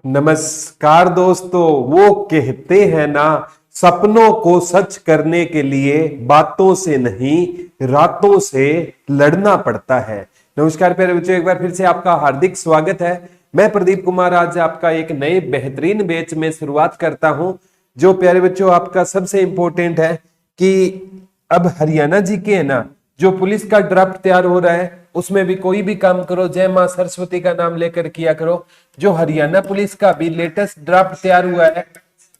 नमस्कार दोस्तों। वो कहते हैं ना, सपनों को सच करने के लिए बातों से नहीं रातों से लड़ना पड़ता है। नमस्कार प्यारे बच्चों, एक बार फिर से आपका हार्दिक स्वागत है। मैं प्रदीप कुमार आज आपका एक नए बेहतरीन बैच में शुरुआत करता हूं। जो प्यारे बच्चों आपका सबसे इंपॉर्टेंट है कि अब हरियाणा जी के है ना, जो पुलिस का ड्राफ्ट तैयार हो रहा है उसमें भी कोई भी काम करो जय मां सरस्वती का नाम लेकर किया करो। जो हरियाणा पुलिस का भी लेटेस्ट ड्राफ्ट तैयार हुआ है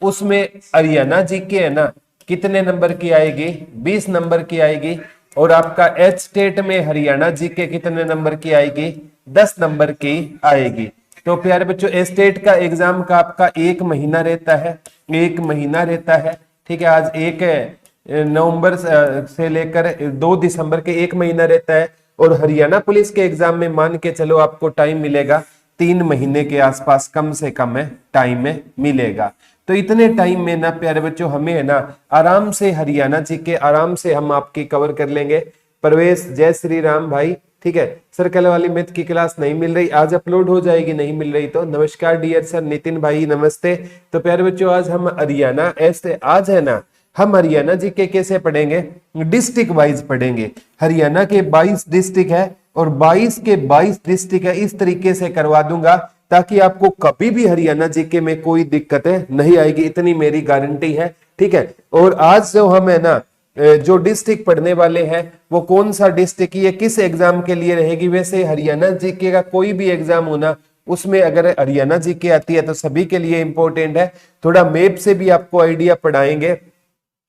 उसमें हरियाणा जी के है ना कितने नंबर की आएगी? 20 नंबर की आएगी। और आपका एच स्टेट में हरियाणा जी के कितने नंबर की आएगी? 10 नंबर की आएगी। तो प्यारे बच्चों स्टेट का एग्जाम का आपका 1 महीना रहता है, 1 महीना रहता है। ठीक है, आज 1 नवंबर से लेकर 2 दिसंबर के 1 महीना रहता है। और हरियाणा पुलिस के एग्जाम में मान के चलो आपको टाइम मिलेगा 3 महीने के आसपास, कम से कम है टाइम में मिलेगा। तो इतने टाइम में ना प्यारे बच्चों हमें है ना आराम से हरियाणा जी के आराम से हम आपकी कवर कर लेंगे। प्रवेश जय श्री राम भाई। ठीक है, सर्कल वाली मैथ की क्लास नहीं मिल रही, आज अपलोड हो जाएगी, नहीं मिल रही तो नमस्कार डियर सर नितिन भाई नमस्ते। तो प्यारे बच्चों आज हम हरियाणा ऐसे आज है ना हम हरियाणा जी के कैसे पढ़ेंगे? डिस्ट्रिक्ट वाइज पढ़ेंगे। हरियाणा के 22 डिस्ट्रिक्ट है और 22 के 22 डिस्ट्रिक्ट है, इस तरीके से करवा दूंगा ताकि आपको कभी भी हरियाणा जी के में कोई दिक्कतें नहीं आएगी, इतनी मेरी गारंटी है। ठीक है, और आज जो हम है ना जो डिस्ट्रिक्ट पढ़ने वाले हैं वो कौन सा डिस्ट्रिक्ट ये किस एग्जाम के लिए रहेगी? वैसे हरियाणा जी के का कोई भी एग्जाम होना उसमें अगर हरियाणा जी के आती है तो सभी के लिए इंपॉर्टेंट है। थोड़ा मैप से भी आपको आइडिया पढ़ाएंगे।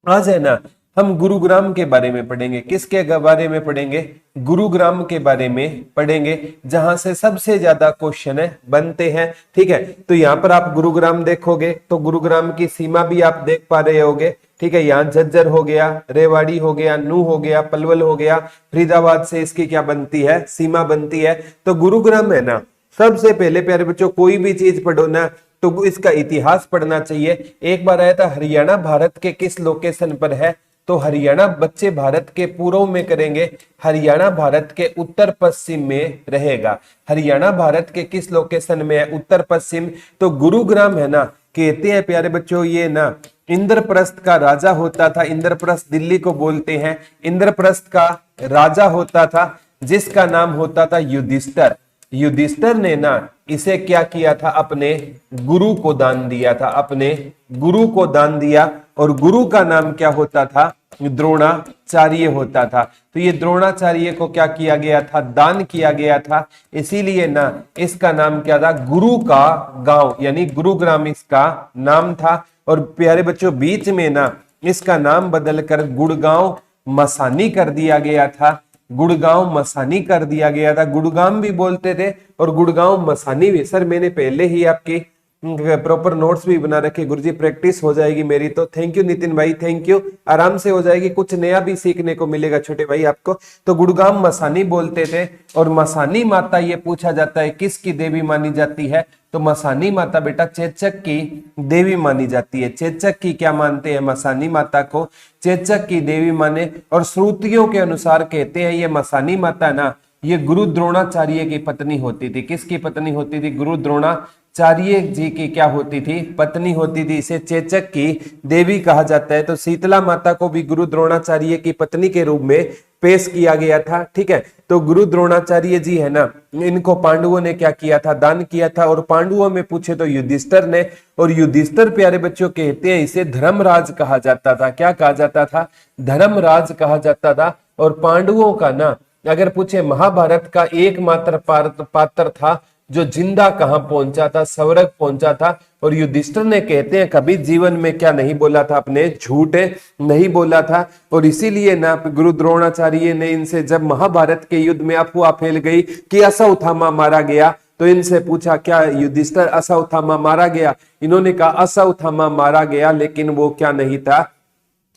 आज है ना हम गुरुग्राम के बारे में पढ़ेंगे। किसके बारे में पढ़ेंगे? गुरुग्राम के बारे में पढ़ेंगे, जहां से सबसे ज्यादा क्वेश्चन बनते हैं। ठीक है, तो यहाँ पर आप गुरुग्राम देखोगे तो गुरुग्राम की सीमा भी आप देख पा रहे होगे। ठीक है, यहाँ झज्जर हो गया, रेवाड़ी हो गया, नूह हो गया, पलवल हो गया, फरीदाबाद से इसकी क्या बनती है? सीमा बनती है। तो गुरुग्राम है ना, सबसे पहले प्यारे बच्चों कोई भी चीज पढ़ो ना तो इसका इतिहास पढ़ना चाहिए। एक बार आया था हरियाणा भारत के किस लोकेशन पर है? तो हरियाणा बच्चे भारत के पूर्व में करेंगे, हरियाणा भारत के उत्तर पश्चिम में रहेगा। हरियाणा भारत के किस लोकेशन में है? उत्तर पश्चिम। तो गुरुग्राम है ना, कहते हैं प्यारे बच्चों ये ना इंद्रप्रस्थ का राजा होता था। इंद्रप्रस्थ दिल्ली को बोलते हैं। इंद्रप्रस्थ का राजा होता था जिसका नाम होता था युधिष्ठिर। युधिष्ठिर ने ना इसे क्या किया था? अपने गुरु को दान दिया था, अपने गुरु को दान दिया। और गुरु का नाम क्या होता था? द्रोणाचार्य होता था। तो ये द्रोणाचार्य को क्या किया गया था? दान किया गया था। इसीलिए ना इसका नाम क्या था? गुरु का गांव यानी गुरुग्राम इसका नाम था। और प्यारे बच्चों बीच में ना इसका नाम बदलकर गुड़गांव मसानी कर दिया गया था। गुड़गांव मसानी कर दिया गया था। गुड़गांव भी बोलते थे और गुड़गांव मसानी भी। सर मैंने पहले ही आपकी प्रॉपर नोट्स भी बना रखे गुरुजी, प्रैक्टिस हो जाएगी मेरी तो। थैंक यू नितिन भाई, थैंक यू। आराम से हो जाएगी, कुछ नया भी सीखने को मिलेगा छोटे भाई आपको। तो गुड़गांव मसानी बोलते थे। और मसानी माता ये पूछा जाता है किसकी देवी मानी जाती है? तो मसानी माता बेटा चेचक की देवी मानी जाती है। चेचक की क्या मानते हैं? मसानी माता को चेचक की देवी माने। और श्रुतियों के अनुसार कहते हैं ये मसानी माता ना ये गुरु द्रोणाचार्य की पत्नी होती थी। किसकी पत्नी होती थी? गुरु द्रोणाचार्य जी की क्या होती थी? पत्नी होती थी। इसे चेचक की देवी कहा जाता है। तो शीतला माता को भी गुरु द्रोणाचार्य की पत्नी के रूप में पेश किया गया था। ठीक है, तो गुरु द्रोणाचार्य जी है ना इनको पांडवों ने क्या किया था? दान किया था। और पांडवों में पूछे तो युधिष्ठिर ने। और युधिष्ठिर प्यारे बच्चों कहते हैं इसे धर्मराज कहा जाता था। क्या कहा जाता था? धर्मराज कहा जाता था। और पांडवों का ना अगर पूछे महाभारत का एकमात्र पात्र था जो जिंदा कहां पहुंचा था? स्वर्ग पहुंचा था। और युधिष्ठिर ने कहते हैं कभी जीवन में क्या नहीं बोला था? अपने झूठ नहीं बोला था। और इसीलिए ना गुरु द्रोणाचार्य ने इनसे जब महाभारत के युद्ध में अफवाह फैल गई कि अश्वत्थामा मारा गया तो इनसे पूछा क्या युधिष्ठिर अश्वत्थामा मारा गया? इन्होंने कहा अश्वत्थामा मारा गया लेकिन वो क्या नहीं था?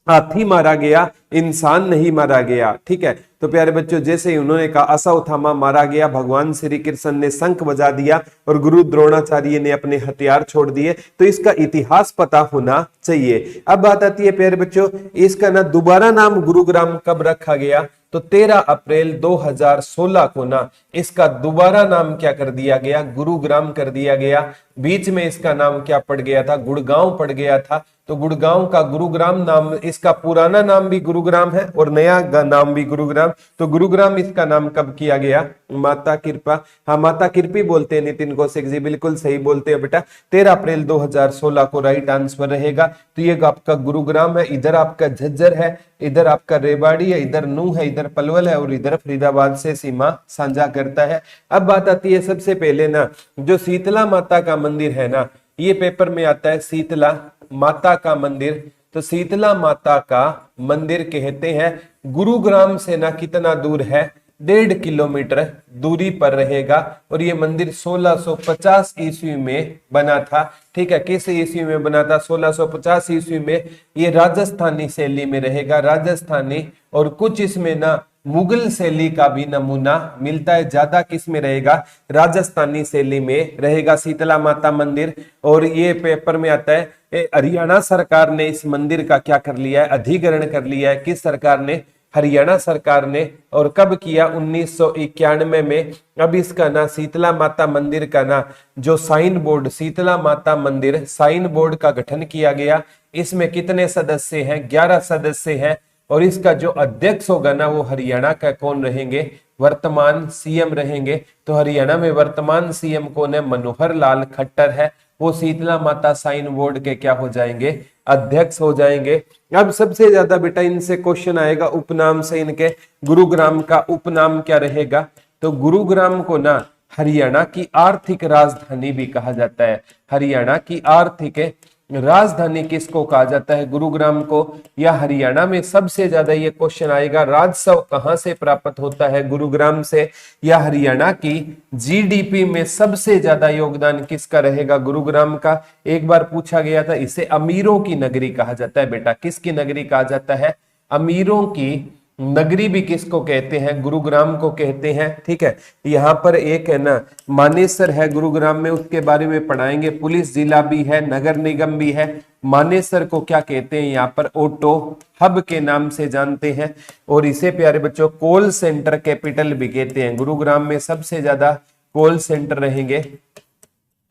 हाथी मारा गया, इंसान नहीं मारा गया। ठीक है, तो प्यारे बच्चों जैसे ही उन्होंने कहा अश्वत्थामा मारा गया, भगवान श्री कृष्ण ने शंख बजा दिया और गुरु द्रोणाचार्य ने अपने हथियार छोड़ दिए। तो इसका इतिहास पता होना चाहिए। अब बात आती है प्यारे बच्चों, इसका ना दोबारा नाम गुरुग्राम कब रखा गया? तो 13 अप्रैल 2016 को ना इसका दोबारा नाम क्या कर दिया गया? गुरुग्राम कर दिया गया। बीच में इसका नाम क्या पड़ गया था? गुड़गांव पड़ गया था। तो गुड़गांव का गुरुग्राम नाम, इसका पुराना नाम भी गुरुग्राम है और नया नाम भी गुरुग्राम। तो गुरुग्राम इसका नाम कब किया गया? माता कृपा, हाँ माता कृपी बोलते हैं नितिन कौशिक जी, बिल्कुल सही बोलते हैं बेटा। 13 अप्रैल 2016 को राइट आंसर रहेगा। तो ये आपका गुरुग्राम है, इधर आपका झज्जर है, इधर आपका रेवाड़ी है, इधर नूह है, इधर पलवल है और इधर फरीदाबाद से सीमा साझा करता है। अब बात आती है सबसे पहले ना जो शीतला माता का मंदिर है ना, ये पेपर में आता है शीतला माता का मंदिर। तो शीतला माता का मंदिर कहते हैं गुरुग्राम से ना कितना दूर है? 1.5 किलोमीटर दूरी पर रहेगा। और ये मंदिर 1650 ईस्वी में बना था। ठीक है, किस ईस्वी में बना था? 1650 ईस्वी में। ये राजस्थानी शैली में रहेगा, राजस्थानी, और कुछ इसमें ना मुगल शैली का भी नमूना मिलता है। ज्यादा किस में रहेगा? राजस्थानी शैली में रहेगा शीतला माता मंदिर। और ये पेपर में आता है हरियाणा सरकार ने इस मंदिर का क्या कर लिया है? अधिग्रहण कर लिया है। किस सरकार ने? हरियाणा सरकार ने। और कब किया? 1991 में। अब इसका ना शीतला माता मंदिर का ना जो साइन बोर्ड, शीतला माता मंदिर साइन बोर्ड का गठन किया गया। इसमें कितने सदस्य हैं? 11 सदस्य हैं। और इसका जो अध्यक्ष होगा ना वो हरियाणा का कौन रहेंगे? वर्तमान सीएम रहेंगे। तो हरियाणा में वर्तमान सीएम कौन है? मनोहर लाल खट्टर है। वो शीतला माता साइन बोर्ड के क्या हो जाएंगे? अध्यक्ष हो जाएंगे। अब सबसे ज्यादा बेटा इनसे क्वेश्चन आएगा उपनाम से, इनके गुरुग्राम का उपनाम क्या रहेगा? तो गुरुग्राम को ना हरियाणा की आर्थिक राजधानी भी कहा जाता है। हरियाणा की आर्थिक राजधानी किसको कहा जाता है? गुरुग्राम को। या हरियाणा में सबसे ज्यादा ये क्वेश्चन आएगा राजस्व कहां से प्राप्त होता है? गुरुग्राम से। या हरियाणा की जीडीपी में सबसे ज्यादा योगदान किसका रहेगा? गुरुग्राम का। एक बार पूछा गया था, इसे अमीरों की नगरी कहा जाता है बेटा। किसकी नगरी कहा जाता है? अमीरों की नगरी भी किसको कहते हैं? गुरुग्राम को कहते हैं। ठीक है, यहाँ पर एक है ना मानेसर है गुरुग्राम में, उसके बारे में पढ़ाएंगे। पुलिस जिला भी है, नगर निगम भी है। मानेसर को क्या कहते हैं? यहाँ पर ऑटो हब के नाम से जानते हैं। और इसे प्यारे बच्चों कॉल सेंटर कैपिटल भी कहते हैं। गुरुग्राम में सबसे ज्यादा कॉल सेंटर रहेंगे,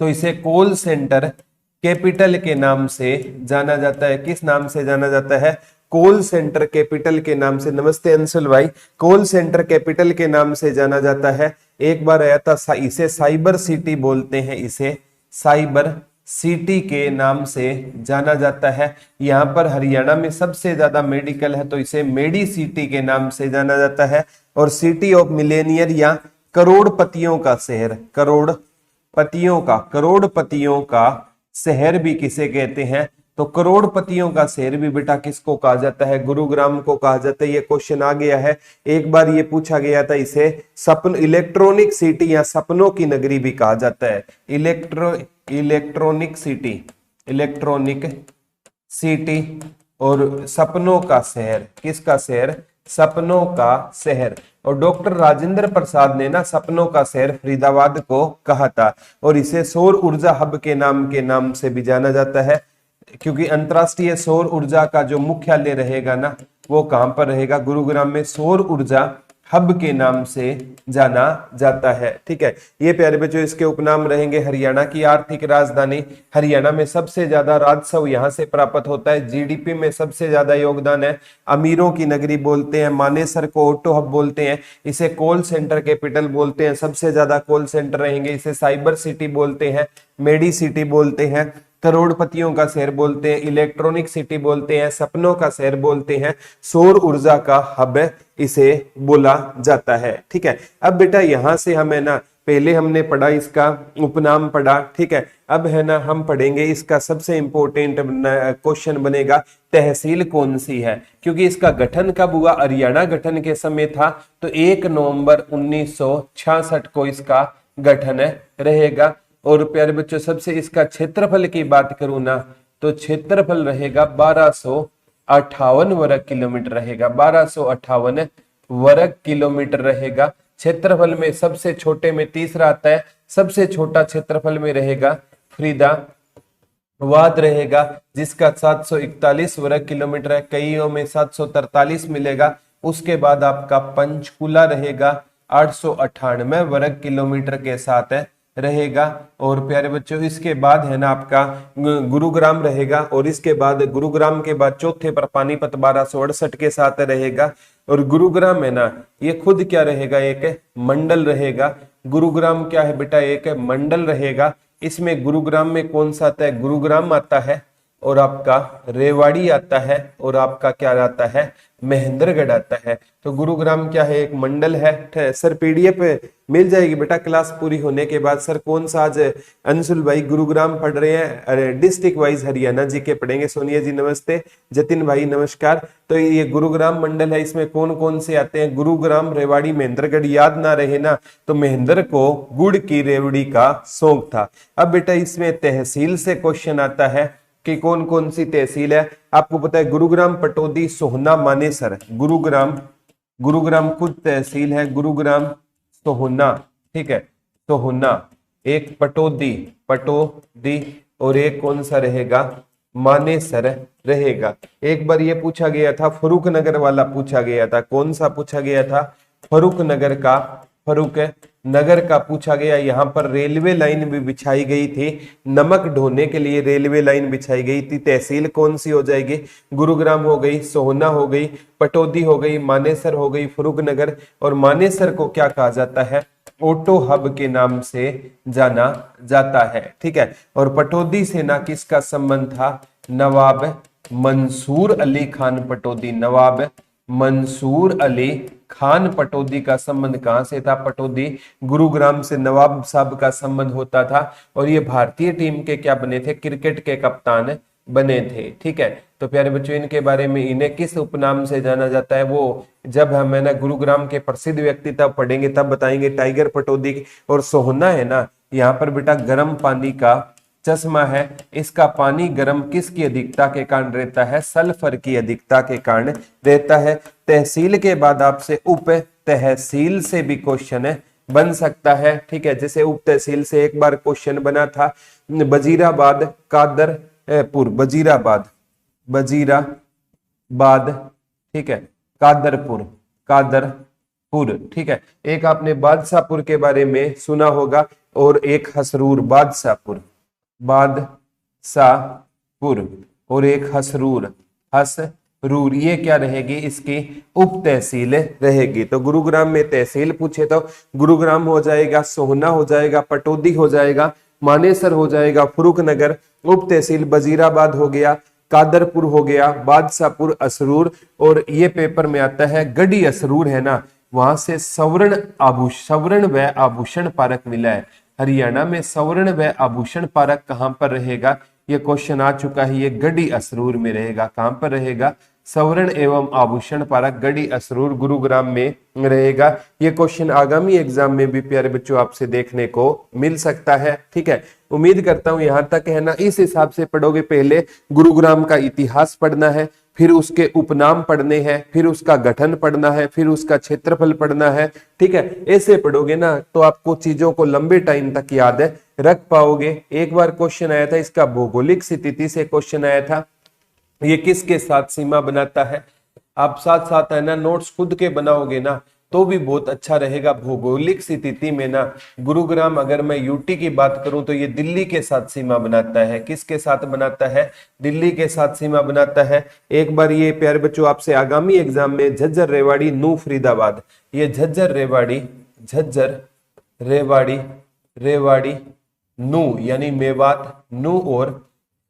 तो इसे कॉल सेंटर कैपिटल के नाम से जाना जाता है। किस नाम से जाना जाता है? कॉल सेंटर कैपिटल के नाम से। नमस्ते अंशुल भाई। कॉल सेंटर कैपिटल के नाम से जाना जाता है। एक बार आया था, इसे साइबर सिटी बोलते हैं, इसे साइबर सिटी के नाम से जाना जाता है। यहाँ पर हरियाणा में सबसे ज्यादा मेडिकल है, तो इसे मेडी सिटी के नाम से जाना जाता है। और सिटी ऑफ मिलेनियर या करोड़पतियों का शहर, करोड़पतियों का शहर भी किसे कहते हैं? तो करोड़पतियों का शहर भी बेटा किसको कहा जाता है? गुरुग्राम को कहा जाता है। ये क्वेश्चन आ गया है, एक बार ये पूछा गया था। इसे इलेक्ट्रॉनिक सिटी या सपनों की नगरी भी कहा जाता है। इलेक्ट्रॉनिक सिटी और सपनों का शहर। किसका शहर? सपनों का शहर। और डॉक्टर राजेंद्र प्रसाद ने ना सपनों का शहर फरीदाबाद को कहा था। और इसे सौर ऊर्जा हब के नाम से भी जाना जाता है, क्योंकि अंतरराष्ट्रीय सौर ऊर्जा का जो मुख्यालय रहेगा ना वो कहां पर रहेगा? गुरुग्राम में सौर ऊर्जा हब के नाम से जाना जाता है। ठीक है, ये प्यारे बच्चों इसके उपनाम रहेंगे। हरियाणा की आर्थिक राजधानी, हरियाणा में सबसे ज्यादा राजस्व यहां से प्राप्त होता है। जीडीपी में सबसे ज्यादा योगदान है। अमीरों की नगरी बोलते हैं। मानेसर को ऑटो हब बोलते हैं। इसे कॉल सेंटर कैपिटल बोलते हैं, सबसे ज्यादा कॉल सेंटर रहेंगे। इसे साइबर सिटी बोलते हैं, मेडी सिटी बोलते हैं, करोड़पतियों का शहर बोलते हैं, इलेक्ट्रॉनिक सिटी बोलते हैं, सपनों का शहर बोलते हैं, सौर ऊर्जा का हब इसे बोला जाता है। ठीक है, अब बेटा यहां से हमें ना पहले हमने पढ़ा इसका उपनाम पढ़ा। ठीक है, अब है ना हम पढ़ेंगे इसका सबसे इंपॉर्टेंट क्वेश्चन बनेगा तहसील कौन सी है, क्योंकि इसका गठन कब हुआ? हरियाणा गठन के समय था, तो 1 नवंबर 1966 को इसका गठन रहेगा। और प्यारे बच्चों सबसे इसका क्षेत्रफल की बात करूं ना तो क्षेत्रफल रहेगा 1258 वर्ग किलोमीटर रहेगा, 1258 वर्ग किलोमीटर रहेगा। क्षेत्रफल में सबसे छोटे में तीसरा आता है, सबसे छोटा क्षेत्रफल में रहेगा फरीदाबाद रहेगा, जिसका 741 वर्ग किलोमीटर है। कईयों में 743 मिलेगा। उसके बाद आपका पंचकुला रहेगा 898 वर्ग किलोमीटर के साथ रहेगा। और प्यारे बच्चों इसके बाद है ना आपका गुरुग्राम रहेगा, और इसके बाद गुरुग्राम के बाद चौथे पर पानीपत 1268 के साथ रहेगा। और गुरुग्राम है ना ये खुद क्या रहेगा, एक मंडल रहेगा। गुरुग्राम क्या है बेटा, एक मंडल रहेगा। इसमें गुरुग्राम में कौन सा आता है, गुरुग्राम आता है, और आपका रेवाड़ी आता है, और आपका क्या आता है, महेंद्रगढ़ आता है। तो गुरुग्राम क्या है, एक मंडल है। सर पीडीएफ मिल जाएगी बेटा क्लास पूरी होने के बाद। सर कौन सा आज अंशुल भाई गुरुग्राम पढ़ रहे हैं, अरे डिस्ट्रिक्ट वाइज हरियाणा जी के पढ़ेंगे। सोनिया जी नमस्ते, जतिन भाई नमस्कार। तो ये गुरुग्राम मंडल है, इसमें कौन कौन से आते हैं, गुरुग्राम, रेवाड़ी, महेंद्रगढ़। याद ना रहे ना तो महेंद्र को गुड़ की रेवड़ी का शौक था। अब बेटा इसमें तहसील से क्वेश्चन आता है कि कौन कौन सी तहसील है। आपको पता है गुरुग्राम, पटौदी, सोहना, मानेसर। गुरुग्राम खुद तहसील है, गुरुग्राम, सोहना, ठीक है, सोहना, एक पटौदी और एक कौन सा रहेगा, मानेसर रहेगा। एक बार ये पूछा गया था, फरूख नगर वाला पूछा गया था। कौन सा पूछा गया था, फरूख नगर का पूछा गया। यहाँ पर रेलवे लाइन भी बिछाई गई थी, नमक ढोने के लिए रेलवे लाइन बिछाई गई थी। तहसील कौन सी हो जाएगी, गुरुग्राम हो गई, सोहना हो गई, पटौदी हो गई, मानेसर हो गई, फरूख नगर। और मानेसर को क्या कहा जाता है, ऑटो हब के नाम से जाना जाता है, ठीक है। और पटौदी से ना किसका संबंध था, नवाब मंसूर अली खान पटौदी। नवाब मंसूर अली खान पटौदी का संबंध कहां से था, पटौदी, गुरुग्राम से नवाब साहब का संबंध होता था। और ये भारतीय टीम के क्या बने थे, क्रिकेट के कप्तान बने थे, ठीक है। तो प्यारे बच्चों इनके बारे में, इन्हें किस उपनाम से जाना जाता है, वो जब हम है ना गुरुग्राम के प्रसिद्ध व्यक्ति तब पढ़ेंगे तब बताएंगे। टाइगर पटौदी। और सोहना है ना, यहाँ पर बेटा गर्म पानी का चश्मा है। इसका पानी गर्म किसकी अधिकता के कारण रहता है, सल्फर की अधिकता के कारण रहता है। तहसील के बाद आपसे उप तहसील से भी क्वेश्चन बन सकता है, ठीक है। जैसे उप तहसील से एक बार क्वेश्चन बना था, वजीराबाद, कादरपुर, वजीराबाद, ठीक है, कादरपुर, ठीक है। एक आपने बादशाहपुर के बारे में सुना होगा, और एक हसरूर, बादशाहपुर और एक हसरूर, ये क्या रहेगी, इसकी उप तहसील रहेगी। तो गुरुग्राम में तहसील पूछे तो गुरुग्राम हो जाएगा, सोहना हो जाएगा, पटौदी हो जाएगा, मानेसर हो जाएगा, फरूख नगर। उप तहसील वजीराबाद हो गया, कादरपुर हो गया, बादशाहपुर, असरूर। और ये पेपर में आता है गढ़ी असरूर है ना, वहां से सवर्ण व आभूषण पार्क मिला है। हरियाणा में सवर्ण व आभूषण पार्क कहां पर रहेगा, ये क्वेश्चन आ चुका है। ये गढ़ी असरूर में रहेगा। कहां पर रहेगा, सवर्ण एवं आभूषण पार्क गढ़ी असरूर गुरुग्राम में रहेगा। ये क्वेश्चन आगामी एग्जाम में भी प्यारे बच्चों आपसे देखने को मिल सकता है, ठीक है। उम्मीद करता हूं यहां तक है ना, इस हिसाब से पढ़ोगे। पहले गुरुग्राम का इतिहास पढ़ना है, फिर उसके उपनाम पढ़ने हैं, फिर उसका गठन पढ़ना है, फिर उसका क्षेत्रफल पढ़ना है, ठीक है। ऐसे पढ़ोगे ना तो आपको चीजों को लंबे टाइम तक याद रख पाओगे। एक बार क्वेश्चन आया था, इसका भौगोलिक स्थिति से क्वेश्चन आया था, ये किसके साथ सीमा बनाता है। आप साथ साथ है ना नोट्स खुद के बनाओगे ना तो भी बहुत अच्छा रहेगा। भौगोलिक स्थिति में ना गुरुग्राम, अगर मैं यूटी की बात करूं तो ये दिल्ली के साथ सीमा बनाता है। किसके साथ बनाता है, दिल्ली के साथ सीमा बनाता है। एक बार ये प्यारे बच्चों आपसे आगामी एग्जाम में झज्जर, रेवाड़ी, नू, फरीदाबाद, ये झज्जर, रेवाड़ी, नू यानी मेवात, नू और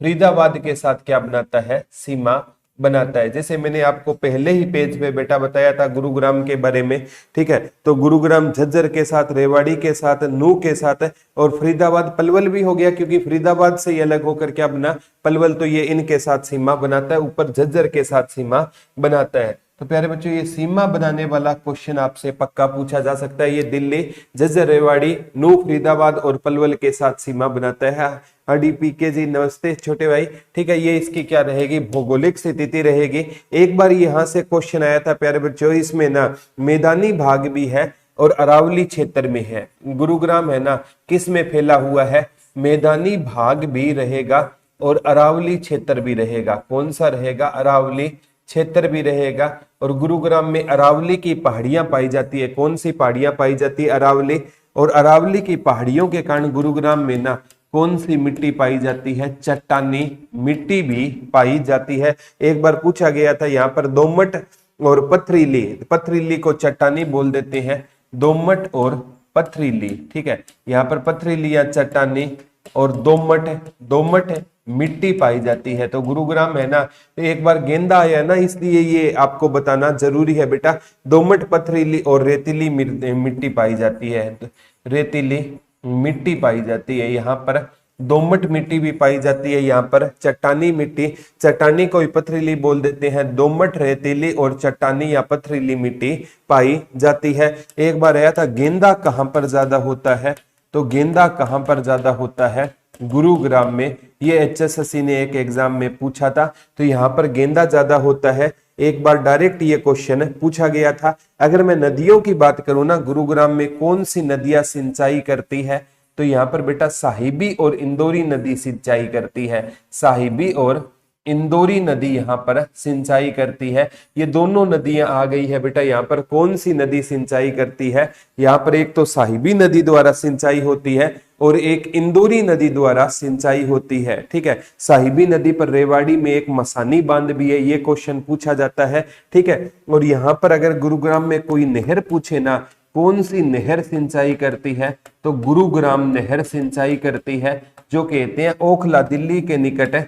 फरीदाबाद के साथ क्या बनाता है, सीमा बनाता है। जैसे मैंने आपको पहले ही पेज पे बेटा बताया था गुरुग्राम के बारे में, ठीक है। तो गुरुग्राम झज्जर के साथ, रेवाड़ी के साथ, नू के साथ, और फरीदाबाद पलवल भी हो गया, क्योंकि फरीदाबाद से ही अलग होकर क्या बना, पलवल। तो ये इनके साथ सीमा बनाता है, ऊपर झज्जर के साथ सीमा बनाता है। तो प्यारे बच्चों ये सीमा बनाने वाला क्वेश्चन आपसे पक्का पूछा जा सकता है। ये दिल्ली, झज्जर, रेवाड़ी, नू, फरीदाबाद और पलवल के साथ सीमा बनाता है। पीके जी नमस्ते छोटे भाई। ठीक है, ये इसकी क्या रहेगी, भौगोलिक स्थिति रहेगी। एक बार यहां से क्वेश्चन आया था प्यारे बच्चों, इसमें ना मैदानी भाग भी है और अरावली क्षेत्र में है। गुरुग्राम है ना किस में फैला हुआ है, मैदानी भाग भी रहेगा और अरावली क्षेत्र भी रहेगा। कौन सा रहेगा, अरावली क्षेत्र भी रहेगा। और गुरुग्राम में अरावली की पहाड़ियां पाई जाती है। कौन सी पहाड़ियां पाई जाती है, अरावली। और अरावली की पहाड़ियों के कारण गुरुग्राम में ना कौन सी मिट्टी पाई जाती है, चट्टानी मिट्टी भी पाई जाती है। एक बार पूछा गया था यहाँ पर दोमट और पथरीली, पथरीली को चट्टानी बोल देते हैं, दोमट और पथरीली। ठीक है, यहाँ पर पथरीली या चट्टानी और दोमट मिट्टी पाई जाती है। तो गुरुग्राम है ना, तो एक बार गेंदा आया ना, इसलिए ये आपको बताना जरूरी है बेटा। दोमट, पथरीली और रेतीली मिट्टी पाई जाती है, रेतीली मिट्टी पाई जाती है। यहाँ पर दोमट मिट्टी भी पाई जाती है, यहाँ पर चट्टानी मिट्टी, चट्टानी को पथरीली बोल देते हैं, दोमट, रेतीली और चट्टानी या पथरीली मिट्टी पाई जाती है। एक बार आया था गेंदा कहाँ पर ज्यादा होता है, तो गेंदा कहां पर ज्यादा होता है, गुरुग्राम में। ये HSSC ने एक एग्जाम में पूछा था, तो यहाँ पर गेंदा ज्यादा होता है। एक बार डायरेक्ट ये क्वेश्चन पूछा गया था। अगर मैं नदियों की बात करूं ना, गुरुग्राम में कौन सी नदियां सिंचाई करती है, तो यहाँ पर बेटा साहिबी और इंदौरी नदी सिंचाई करती है। साहिबी और इंदौरी नदी यहाँ पर सिंचाई करती है। ये दोनों नदियां आ गई है बेटा। यहाँ पर कौन सी नदी सिंचाई करती है, यहाँ पर एक तो साहिबी नदी द्वारा सिंचाई होती है और एक इंदौरी नदी द्वारा सिंचाई होती है। ठीक है, साहिबी नदी पर रेवाड़ी में एक मसानी बांध भी है, ये क्वेश्चन पूछा जाता है। ठीक है, और यहाँ पर अगर गुरुग्राम में कोई नहर पूछे ना, कौन सी नहर सिंचाई करती है, तो गुरुग्राम नहर सिंचाई करती है, जो कहते हैं ओखला, दिल्ली के निकट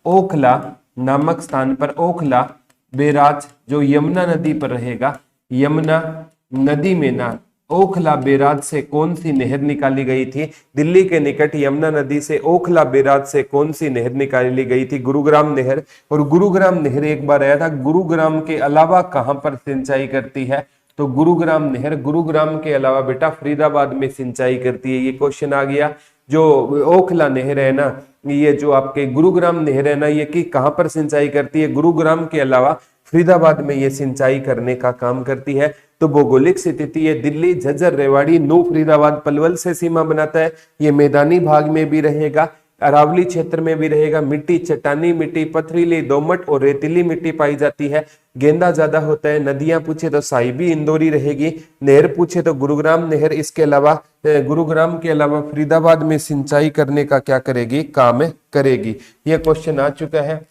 ओखला नामक स्थान पर ओखला बैराज जो यमुना नदी पर रहेगा, यमुना नदी में ना ओखला बैराज से कौन सी नहर निकाली गई थी, दिल्ली के निकट यमुना नदी से ओखला बैराज से कौन सी नहर निकाली गई थी, गुरुग्राम नहर। और गुरुग्राम नहर एक बार आया था, गुरुग्राम के अलावा कहां पर सिंचाई करती है, तो गुरुग्राम नहर गुरुग्राम के अलावा बेटा फरीदाबाद में सिंचाई करती है। ये क्वेश्चन आ गया। जो ओखला नहर है ना, ये जो आपके गुरुग्राम नहर है ना, ये की कहां पर सिंचाई करती है, गुरुग्राम के अलावा फरीदाबाद में ये सिंचाई करने का काम करती है। तो भौगोलिक स्थिति ये दिल्ली, झज्जर, रेवाड़ी, नू, फरीदाबाद, पलवल से सीमा बनाता है। ये मैदानी भाग में भी रहेगा, अरावली क्षेत्र में भी रहेगा। मिट्टी चट्टानी मिट्टी, पथरीली, दोमट और रेतीली मिट्टी पाई जाती है। गेंदा ज्यादा होता है। नदियां पूछे तो साहिबी इंदौरी रहेगी। नहर पूछे तो गुरुग्राम नहर, इसके अलावा गुरुग्राम के अलावा फरीदाबाद में सिंचाई करने का क्या करेगी, काम करेगी। यह क्वेश्चन आ चुका है।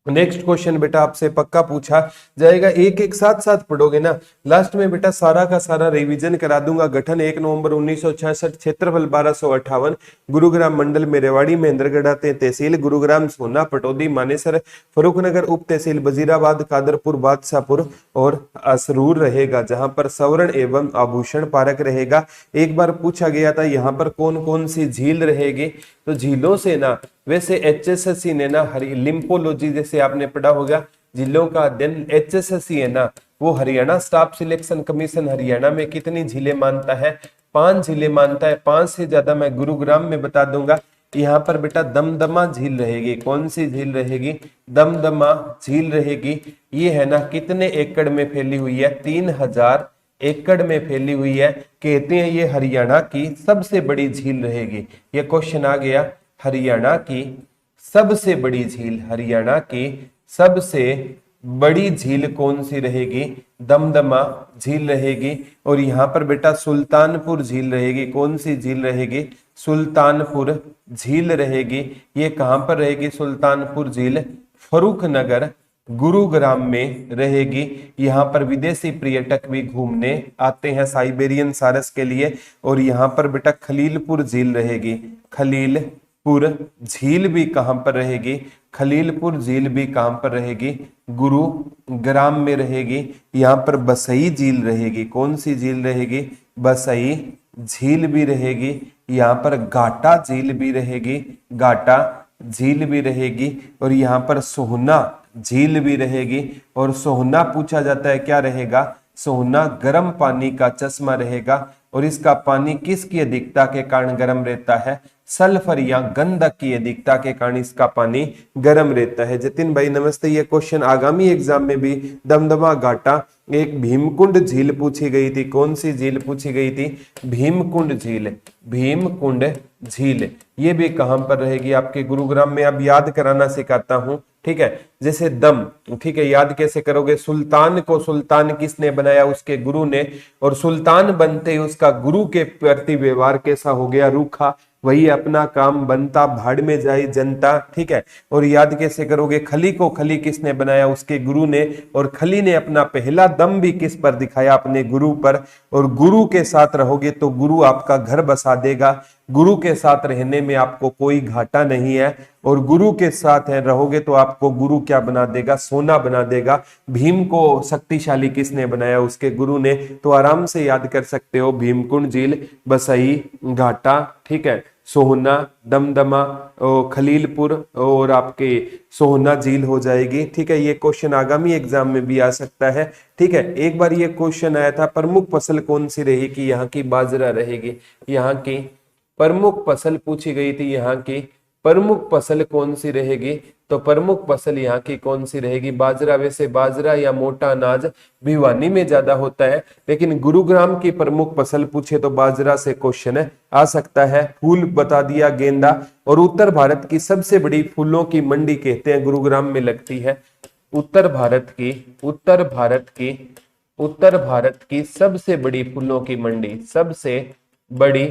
नेक्स्ट क्वेश्चन बेटा आपसे पक्का पूछा जाएगा, एक एक साथ साथ पढ़ोगे ना, लास्ट में बेटा सारा का सारा रिवीजन करा दूंगा। गठन 1 नवंबर 1966, क्षेत्रफल 1258, गुरुग्राम मंडल में रेवाड़ी महेंद्रगढ़ आते हैं, तहसील गुरुग्राम, सोना, पटौदी, मानेसर, फरुखनगर, उप तहसील वजीराबाद, कादरपुर, बादशाहपुर और असरूर रहेगा, जहां पर स्वर्ण एवं आभूषण पार्क रहेगा। एक बार पूछा गया था यहाँ पर कौन कौन सी झील रहेगी, तो झीलों से ना वैसे HSSC ने ना लिम्पोलॉजी जैसे आपने पढ़ा होगा, झीलों का अध्ययन HSSC है ना, वो Haryana staff selection commission Haryana में कितनी झीलें मानता है, 5 झीलें मानता है। 5 से ज्यादा मैं गुरुग्राम में बता दूंगा। यहाँ पर बेटा दमदमा झील रहेगी। कौन सी झील रहेगी, दमदमा झील रहेगी। ये है ना कितने एकड़ में फैली हुई है, 3000 एकड़ में फैली हुई है। कहते हैं ये हरियाणा की सबसे बड़ी झील रहेगी। ये क्वेश्चन आ गया, हरियाणा की सबसे बड़ी झील, हरियाणा की सबसे बड़ी झील कौन सी रहेगी, दमदमा झील रहेगी। और यहाँ पर बेटा सुल्तानपुर झील रहेगी। कौन सी झील रहेगी, सुल्तानपुर झील रहेगी। ये कहां पर रहेगी, सुल्तानपुर झील फरुखनगर गुरुग्राम में रहेगी। यहाँ पर विदेशी पर्यटक भी घूमने आते हैं साइबेरियन सारस के लिए। और यहाँ पर बेटा खलीलपुर झील रहेगी। खलीलपुर झील भी कहां पर रहेगी, खलीलपुर झील भी कहां पर रहेगी, गुरुग्राम में रहेगी। यहाँ पर बसई झील रहेगी। कौन सी झील रहेगी, बसई झील भी रहेगी। यहाँ पर घाटा झील भी रहेगी, घाटा झील भी रहेगी और यहाँ पर सोहना झील भी रहेगी। और सोहना पूछा जाता है क्या रहेगा, सोहना गर्म पानी का चश्मा रहेगा। और इसका पानी किसकी अधिकता के कारण गर्म रहता है, सल्फर या गंधक की अधिकता के कारण इसका पानी गर्म रहता है। जतिन भाई नमस्ते। ये क्वेश्चन आगामी एग्जाम में भी दमदमा घाटा एक भीमकुंड झील पूछी गई थी। कौन सी झील पूछी गई थी, भीमकुंड झील। भीमकुंड झील ये भी कहां पर रहेगी, आपके गुरुग्राम में। अब याद कराना सिखाता हूं, ठीक है। जैसे दम, ठीक है, याद कैसे करोगे, सुल्तान को सुल्तान किसने बनाया, उसके गुरु ने। और सुल्तान बनते ही उसका गुरु के प्रति व्यवहार कैसा हो गया, रूखा। वही अपना काम बनता भाड़ में जाए जनता, ठीक है। और याद कैसे करोगे, खली को खली किसने बनाया, उसके गुरु ने। और खली ने अपना पहला दम भी किस पर दिखाया, अपने गुरु पर। और गुरु के साथ रहोगे तो गुरु आपका घर बसा देगा। गुरु के साथ रहने में आपको कोई घाटा नहीं है। और गुरु के साथ रहोगे तो आपको गुरु क्या बना देगा, सोना बना देगा। भीम को शक्तिशाली किसने बनाया, उसके गुरु ने। तो आराम से याद कर सकते हो, भीमकुंड झील, बसई घाटा, ठीक है, सोहना, दमदमा, खलीलपुर और आपके सोहना झील हो जाएगी, ठीक है। ये क्वेश्चन आगामी एग्जाम में भी आ सकता है, ठीक है। एक बार ये क्वेश्चन आया था, प्रमुख फसल कौन सी रहेगी, यहाँ की बाजरा रहेगी। यहाँ की प्रमुख फसल पूछी गई थी, यहाँ की प्रमुख फसल कौन सी रहेगी, तो प्रमुख फसल यहाँ की कौन सी रहेगी, बाजरा। वैसे बाजरा या मोटा अनाज भिवानी में ज्यादा होता है, लेकिन गुरुग्राम की प्रमुख फसल पूछे तो बाजरा से क्वेश्चन आ सकता है। फूल बता दिया, गेंदा। और उत्तर भारत की सबसे बड़ी फूलों की मंडी कहते हैं गुरुग्राम में लगती है। उत्तर भारत की सबसे बड़ी फूलों की मंडी, सबसे बड़ी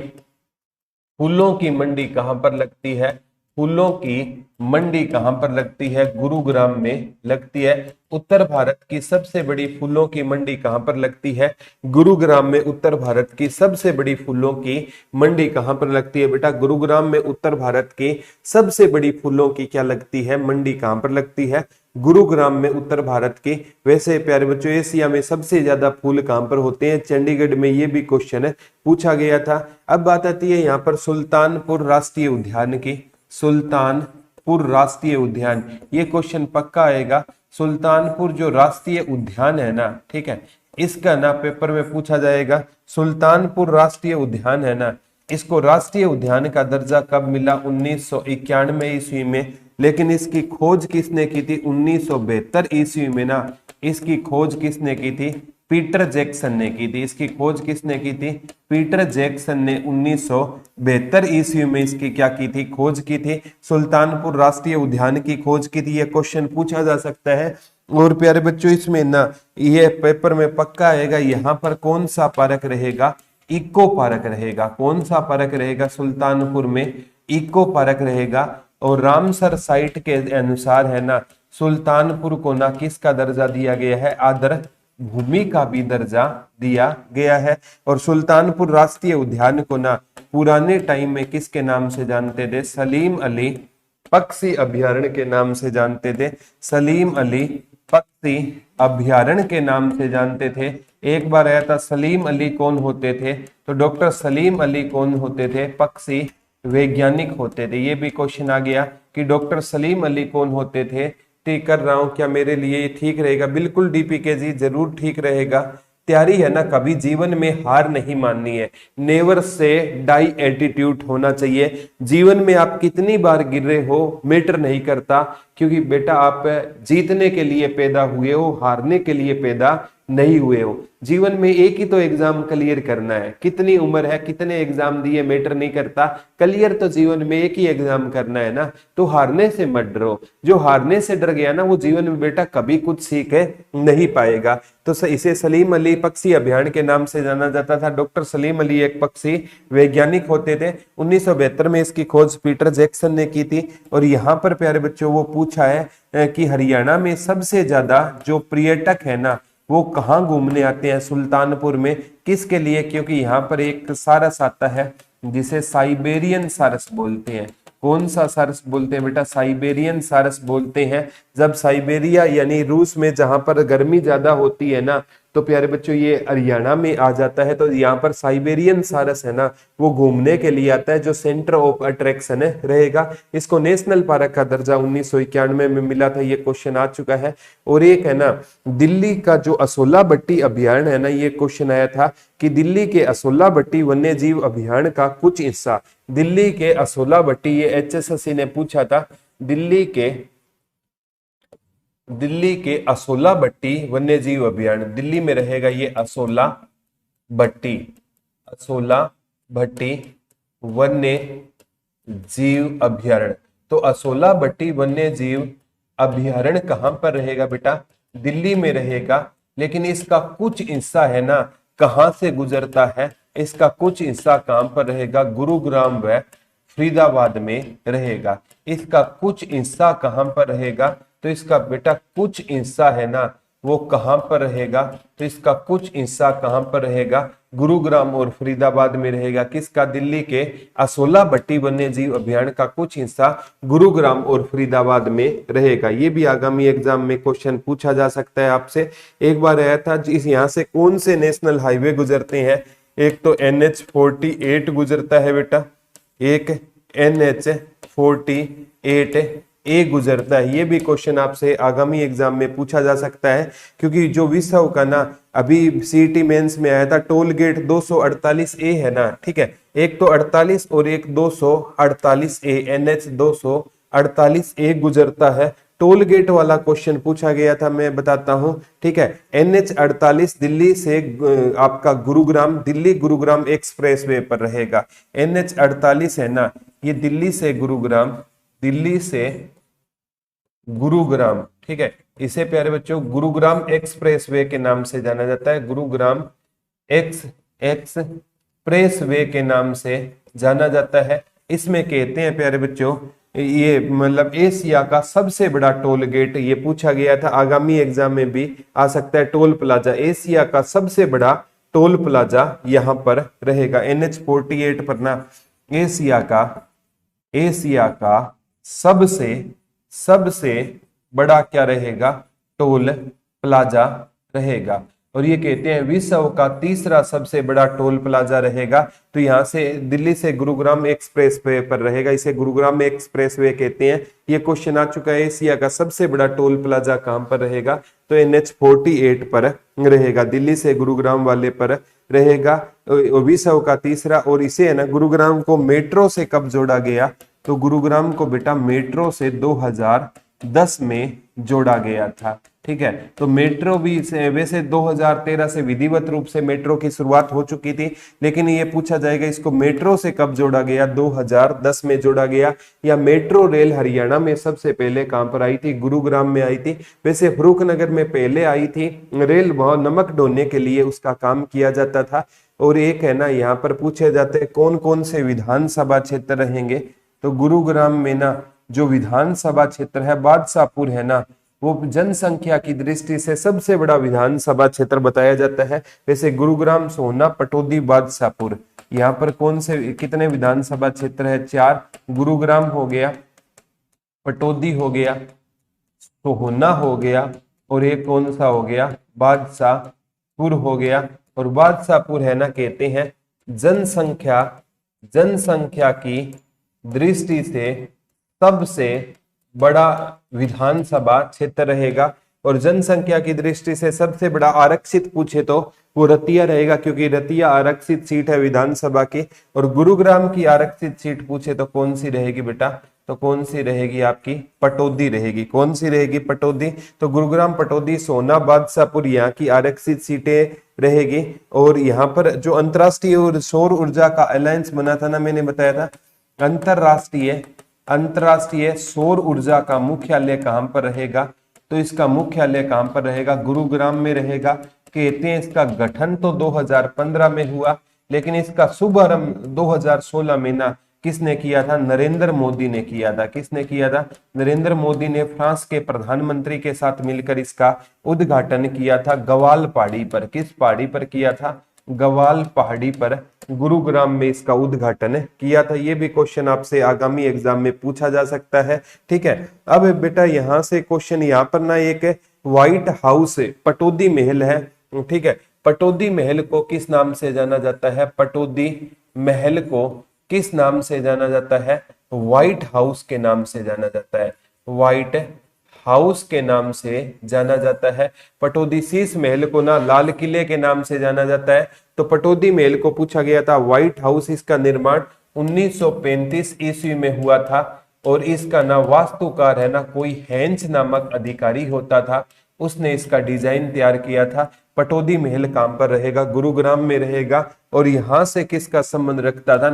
फूलों की मंडी कहां पर लगती है, फूलों की मंडी कहां पर लगती है, गुरुग्राम में लगती है। उत्तर भारत की सबसे बड़ी फूलों की मंडी कहां पर लगती है, गुरुग्राम में। उत्तर भारत की सबसे बड़ी फूलों की मंडी कहां पर लगती है बेटा, गुरुग्राम में। उत्तर भारत की सबसे बड़ी फूलों की क्या लगती है, मंडी कहां पर लगती है, गुरुग्राम में, उत्तर भारत की। वैसे प्यारे बच्चों, एशिया में सबसे ज्यादा फूल कहां पर होते हैं, चंडीगढ़ में। ये भी क्वेश्चन पूछा गया था। अब बात आती है यहाँ पर सुल्तानपुर राष्ट्रीय उद्यान की। सुल्तानपुर राष्ट्रीय उद्यान, ये क्वेश्चन पक्का आएगा। सुल्तानपुर जो राष्ट्रीय उद्यान है ना, ठीक है, इसका ना पेपर में पूछा जाएगा। सुल्तानपुर राष्ट्रीय उद्यान है ना, इसको राष्ट्रीय उद्यान का दर्जा कब मिला, 1991 ईस्वी में। लेकिन इसकी खोज किसने की थी, 1972 ईस्वी में ना। इसकी खोज किसने की थी, पीटर जैक्सन ने की थी। इसकी खोज किसने की थी, पीटर जैक्सन ने 1972 ईस्वी में इसकी क्या की थी, खोज की थी। सुल्तानपुर राष्ट्रीय उद्यान की खोज की थी। यह क्वेश्चन पूछा जा सकता है। और प्यारे बच्चों, इसमें ना ये पेपर में पक्का आएगा, यहाँ पर कौन सा पार्क रहेगा, इको पार्क रहेगा। कौन सा पार्क रहेगा, सुल्तानपुर में इको पार्क रहेगा। और रामसर साइट के अनुसार है ना, सुल्तानपुर को ना किसका दर्जा दिया गया है, आदर्श भूमि का भी दर्जा दिया गया है। और सुल्तानपुर राष्ट्रीय उद्यान को ना पुराने टाइम में किसके नाम से जानते थे, सलीम अली पक्षी अभ्यारण्य के नाम से जानते थे। सलीम अली पक्षी अभ्यारण्य के नाम से जानते थे। एक बार आया था, सलीम अली कौन होते थे, तो डॉक्टर सलीम अली कौन होते थे, पक्षी वैज्ञानिक होते थे। ये भी क्वेश्चन आ गया कि डॉक्टर सलीम अली कौन होते थे। ठीक कर रहा हूं, क्या मेरे लिए ये ठीक रहेगा, बिल्कुल डीपीके जी जरूर ठीक रहेगा। तैयारी है ना, कभी जीवन में हार नहीं माननी है। नेवर से डाई एटीट्यूड होना चाहिए। जीवन में आप कितनी बार गिरे हो मैटर नहीं करता, क्योंकि बेटा आप जीतने के लिए पैदा हुए हो, हारने के लिए पैदा नहीं हुए हो। जीवन में एक ही तो एग्जाम क्लियर करना है। कितनी उम्र है, कितने एग्जाम दिए मैटर नहीं करता, क्लियर तो जीवन में एक ही एग्जाम करना है ना। तो हारने से मत डरो। जो हारने से डर गया ना, वो जीवन में बेटा कभी कुछ सीख नहीं पाएगा। तो इसे सलीम अली पक्षी अभियान के नाम से जाना जाता था। डॉक्टर सलीम अली एक पक्षी वैज्ञानिक होते थे। 1972 में इसकी खोज पीटर जैक्सन ने की थी। और यहाँ पर प्यारे बच्चों वो पूछा है कि हरियाणा में सबसे ज्यादा जो पर्यटक है ना, वो कहाँ घूमने आते हैं, सुल्तानपुर में। किसके लिए, क्योंकि यहाँ पर एक सारस आता है जिसे साइबेरियन सारस बोलते हैं। कौन सा सारस बोलते हैं बेटा, साइबेरियन सारस बोलते हैं। जब साइबेरिया यानी रूस में जहां पर गर्मी ज्यादा होती है ना, तो प्यारे बच्चों ये हरियाणा में आ जाता है। तो यहाँ पर साइबेरियन सारस है ना वो घूमने के लिए आता है, जो सेंटर ऑफ अट्रैक्शन रहेगा। इसको नेशनल पार्क का दर्जा 1991 में मिला था, ये क्वेश्चन आ चुका है। और एक है ना दिल्ली का जो असोला बट्टी अभियान है ना, ये क्वेश्चन आया था कि दिल्ली के असोला बट्टी वन्य जीव अभियान का कुछ हिस्सा, दिल्ली के असोला बट्टी, ये HSSC ने पूछा था, दिल्ली के असोला बट्टी वन्य जीव अभियान, दिल्ली में रहेगा ये असोला भट्टी वन्य जीव अभ्यारण्य। तो असोला भट्टी वन्य जीव अभ्यारण्य कहां पर रहेगा बेटा? दिल्ली में रहेगा। लेकिन इसका कुछ हिस्सा है ना कहां से गुजरता है? इसका कुछ हिस्सा कहां पर रहेगा? गुरुग्राम व फरीदाबाद में रहेगा। इसका कुछ हिस्सा कहां पर रहेगा? तो इसका बेटा कुछ हिस्सा है ना वो कहां पर रहेगा? तो इसका कुछ हिस्सा कहां पर रहेगा? गुरुग्राम और फरीदाबाद में रहेगा। किसका? दिल्ली के असोला भट्टी वन्य जीव अभियान का कुछ हिस्सा गुरुग्राम और फरीदाबाद में रहेगा। ये भी आगामी एग्जाम में क्वेश्चन पूछा जा सकता है आपसे। एक बार आया था इस यहाँ से कौन से नेशनल हाईवे गुजरते हैं? एक तो NH-48 गुजरता है बेटा, एक NH-48 ए गुजरता है। ये भी क्वेश्चन आपसे आगामी एग्जाम में पूछा जा सकता है, क्योंकि जो विश्व का ना अभी CET मेंस में आया था टोल गेट 248A है ना, ठीक है, एक तो 48 और एक 248A, NH 248A गुजरता है। टोल गेट वाला क्वेश्चन पूछा गया था, मैं बताता हूं, ठीक है। NH-48 दिल्ली से आपका गुरुग्राम, दिल्ली गुरुग्राम एक्सप्रेस वे पर रहेगा। NH-48 है ना ये दिल्ली से गुरुग्राम, ठीक है, इसे प्यारे बच्चों गुरुग्राम एक्सप्रेस वे के नाम से जाना जाता है। गुरुग्राम एक्सप्रेस वे के नाम से जाना जाता है। इसमें कहते हैं प्यारे बच्चों ये मतलब एशिया का सबसे बड़ा टोल गेट, ये पूछा गया था, आगामी एग्जाम में भी आ सकता है। टोल प्लाजा, एशिया का सबसे बड़ा टोल प्लाजा यहां पर रहेगा। NH-48 पर ना एशिया का सबसे बड़ा क्या रहेगा? टोल प्लाजा रहेगा। और ये कहते हैं विश्व का तीसरा सबसे बड़ा टोल प्लाजा रहेगा। तो यहां से दिल्ली से गुरुग्राम एक्सप्रेस वे पर रहेगा, इसे गुरुग्राम एक्सप्रेस वे कहते हैं। ये क्वेश्चन आ चुका है, एशिया का सबसे बड़ा टोल प्लाजा कहां पर रहेगा? तो NH-48 पर रहेगा, दिल्ली से गुरुग्राम वाले पर रहेगा, विश्व का तीसरा। और इसे है ना गुरुग्राम को मेट्रो से कब जोड़ा गया? तो गुरुग्राम को बेटा मेट्रो से 2010 में जोड़ा गया था, ठीक है। तो मेट्रो भी वैसे 2013 से विधिवत रूप से मेट्रो की शुरुआत हो चुकी थी, लेकिन ये पूछा जाएगा इसको मेट्रो से कब जोड़ा गया? 2010 में जोड़ा गया। या मेट्रो रेल हरियाणा में सबसे पहले कहां पर आई थी? गुरुग्राम में आई थी। वैसे फर्रुखनगर में पहले आई थी रेल, वहां नमक ढोने के लिए उसका काम किया जाता था। और एक है ना यहाँ पर पूछे जाते हैं कौन कौन से विधानसभा क्षेत्र रहेंगे? तो गुरुग्राम में ना जो विधानसभा क्षेत्र है बादशाहपुर है ना, वो जनसंख्या की दृष्टि से सबसे बड़ा विधानसभा क्षेत्र बताया जाता है। वैसे गुरुग्राम, सोहना, पटौदी, बादशाहपुर, यहाँ पर कौन से कितने विधानसभा क्षेत्र है? 4। गुरुग्राम हो गया, पटौदी हो गया, सोहना हो गया, और एक कौन सा हो गया? बादशाहपुर हो गया। और बादशाहपुर है ना कहते हैं जनसंख्या की दृष्टि से सबसे बड़ा विधानसभा क्षेत्र रहेगा। और जनसंख्या की दृष्टि से सबसे बड़ा आरक्षित पूछे तो वो रतिया रहेगा, क्योंकि रतिया आरक्षित सीट है विधानसभा की। और गुरुग्राम की आरक्षित सीट पूछे तो कौन सी रहेगी बेटा? तो कौन सी रहेगी? आपकी पटौदी रहेगी। कौन सी रहेगी? पटौदी। तो गुरुग्राम, पटौदी, सोहना, बादशाहपुर यहाँ की आरक्षित सीटें रहेगी। और यहाँ पर जो अंतरराष्ट्रीय सौर ऊर्जा का अलायंस बना था ना, मैंने बताया था अंतरराष्ट्रीय सौर ऊर्जा का मुख्यालय कहां पर रहेगा? तो इसका मुख्यालय कहां पर रहेगा? गुरुग्राम में रहेगा। कहते हैं इसका गठन तो 2015 में हुआ, लेकिन इसका शुभारंभ 2016 में ना किसने किया था? नरेंद्र मोदी ने किया था। किसने किया था? नरेंद्र मोदी ने फ्रांस के प्रधानमंत्री के साथ मिलकर इसका उद्घाटन किया था गवाल पहाड़ी पर। किस पहाड़ी पर किया था? गवाल पहाड़ी पर गुरुग्राम में इसका उद्घाटन किया था। ये भी क्वेश्चन आपसे आगामी एग्जाम में पूछा जा सकता है, ठीक है। अब बेटा यहां से क्वेश्चन यहाँ पर ना एक व्हाइट हाउस पटौदी महल है, ठीक है। पटौदी महल को किस नाम से जाना जाता है? पटौदी महल को किस नाम से जाना जाता है? व्हाइट हाउस के नाम से जाना जाता है, व्हाइट हाउस के नाम से जाना जाता है। पटौदी शीश महल को ना लाल किले के नाम से जाना जाता है। तो पटौदी महल को पूछा गया था व्हाइट हाउस, इसका निर्माण 1935 ईस्वी में हुआ था और इसका ना वास्तुकार है ना कोई हेंच नामक अधिकारी होता था, उसने इसका डिजाइन तैयार किया था। पटौदी महल कहां पर रहेगा? गुरुग्राम में रहेगा। और यहां से किसका संबंध रखता था?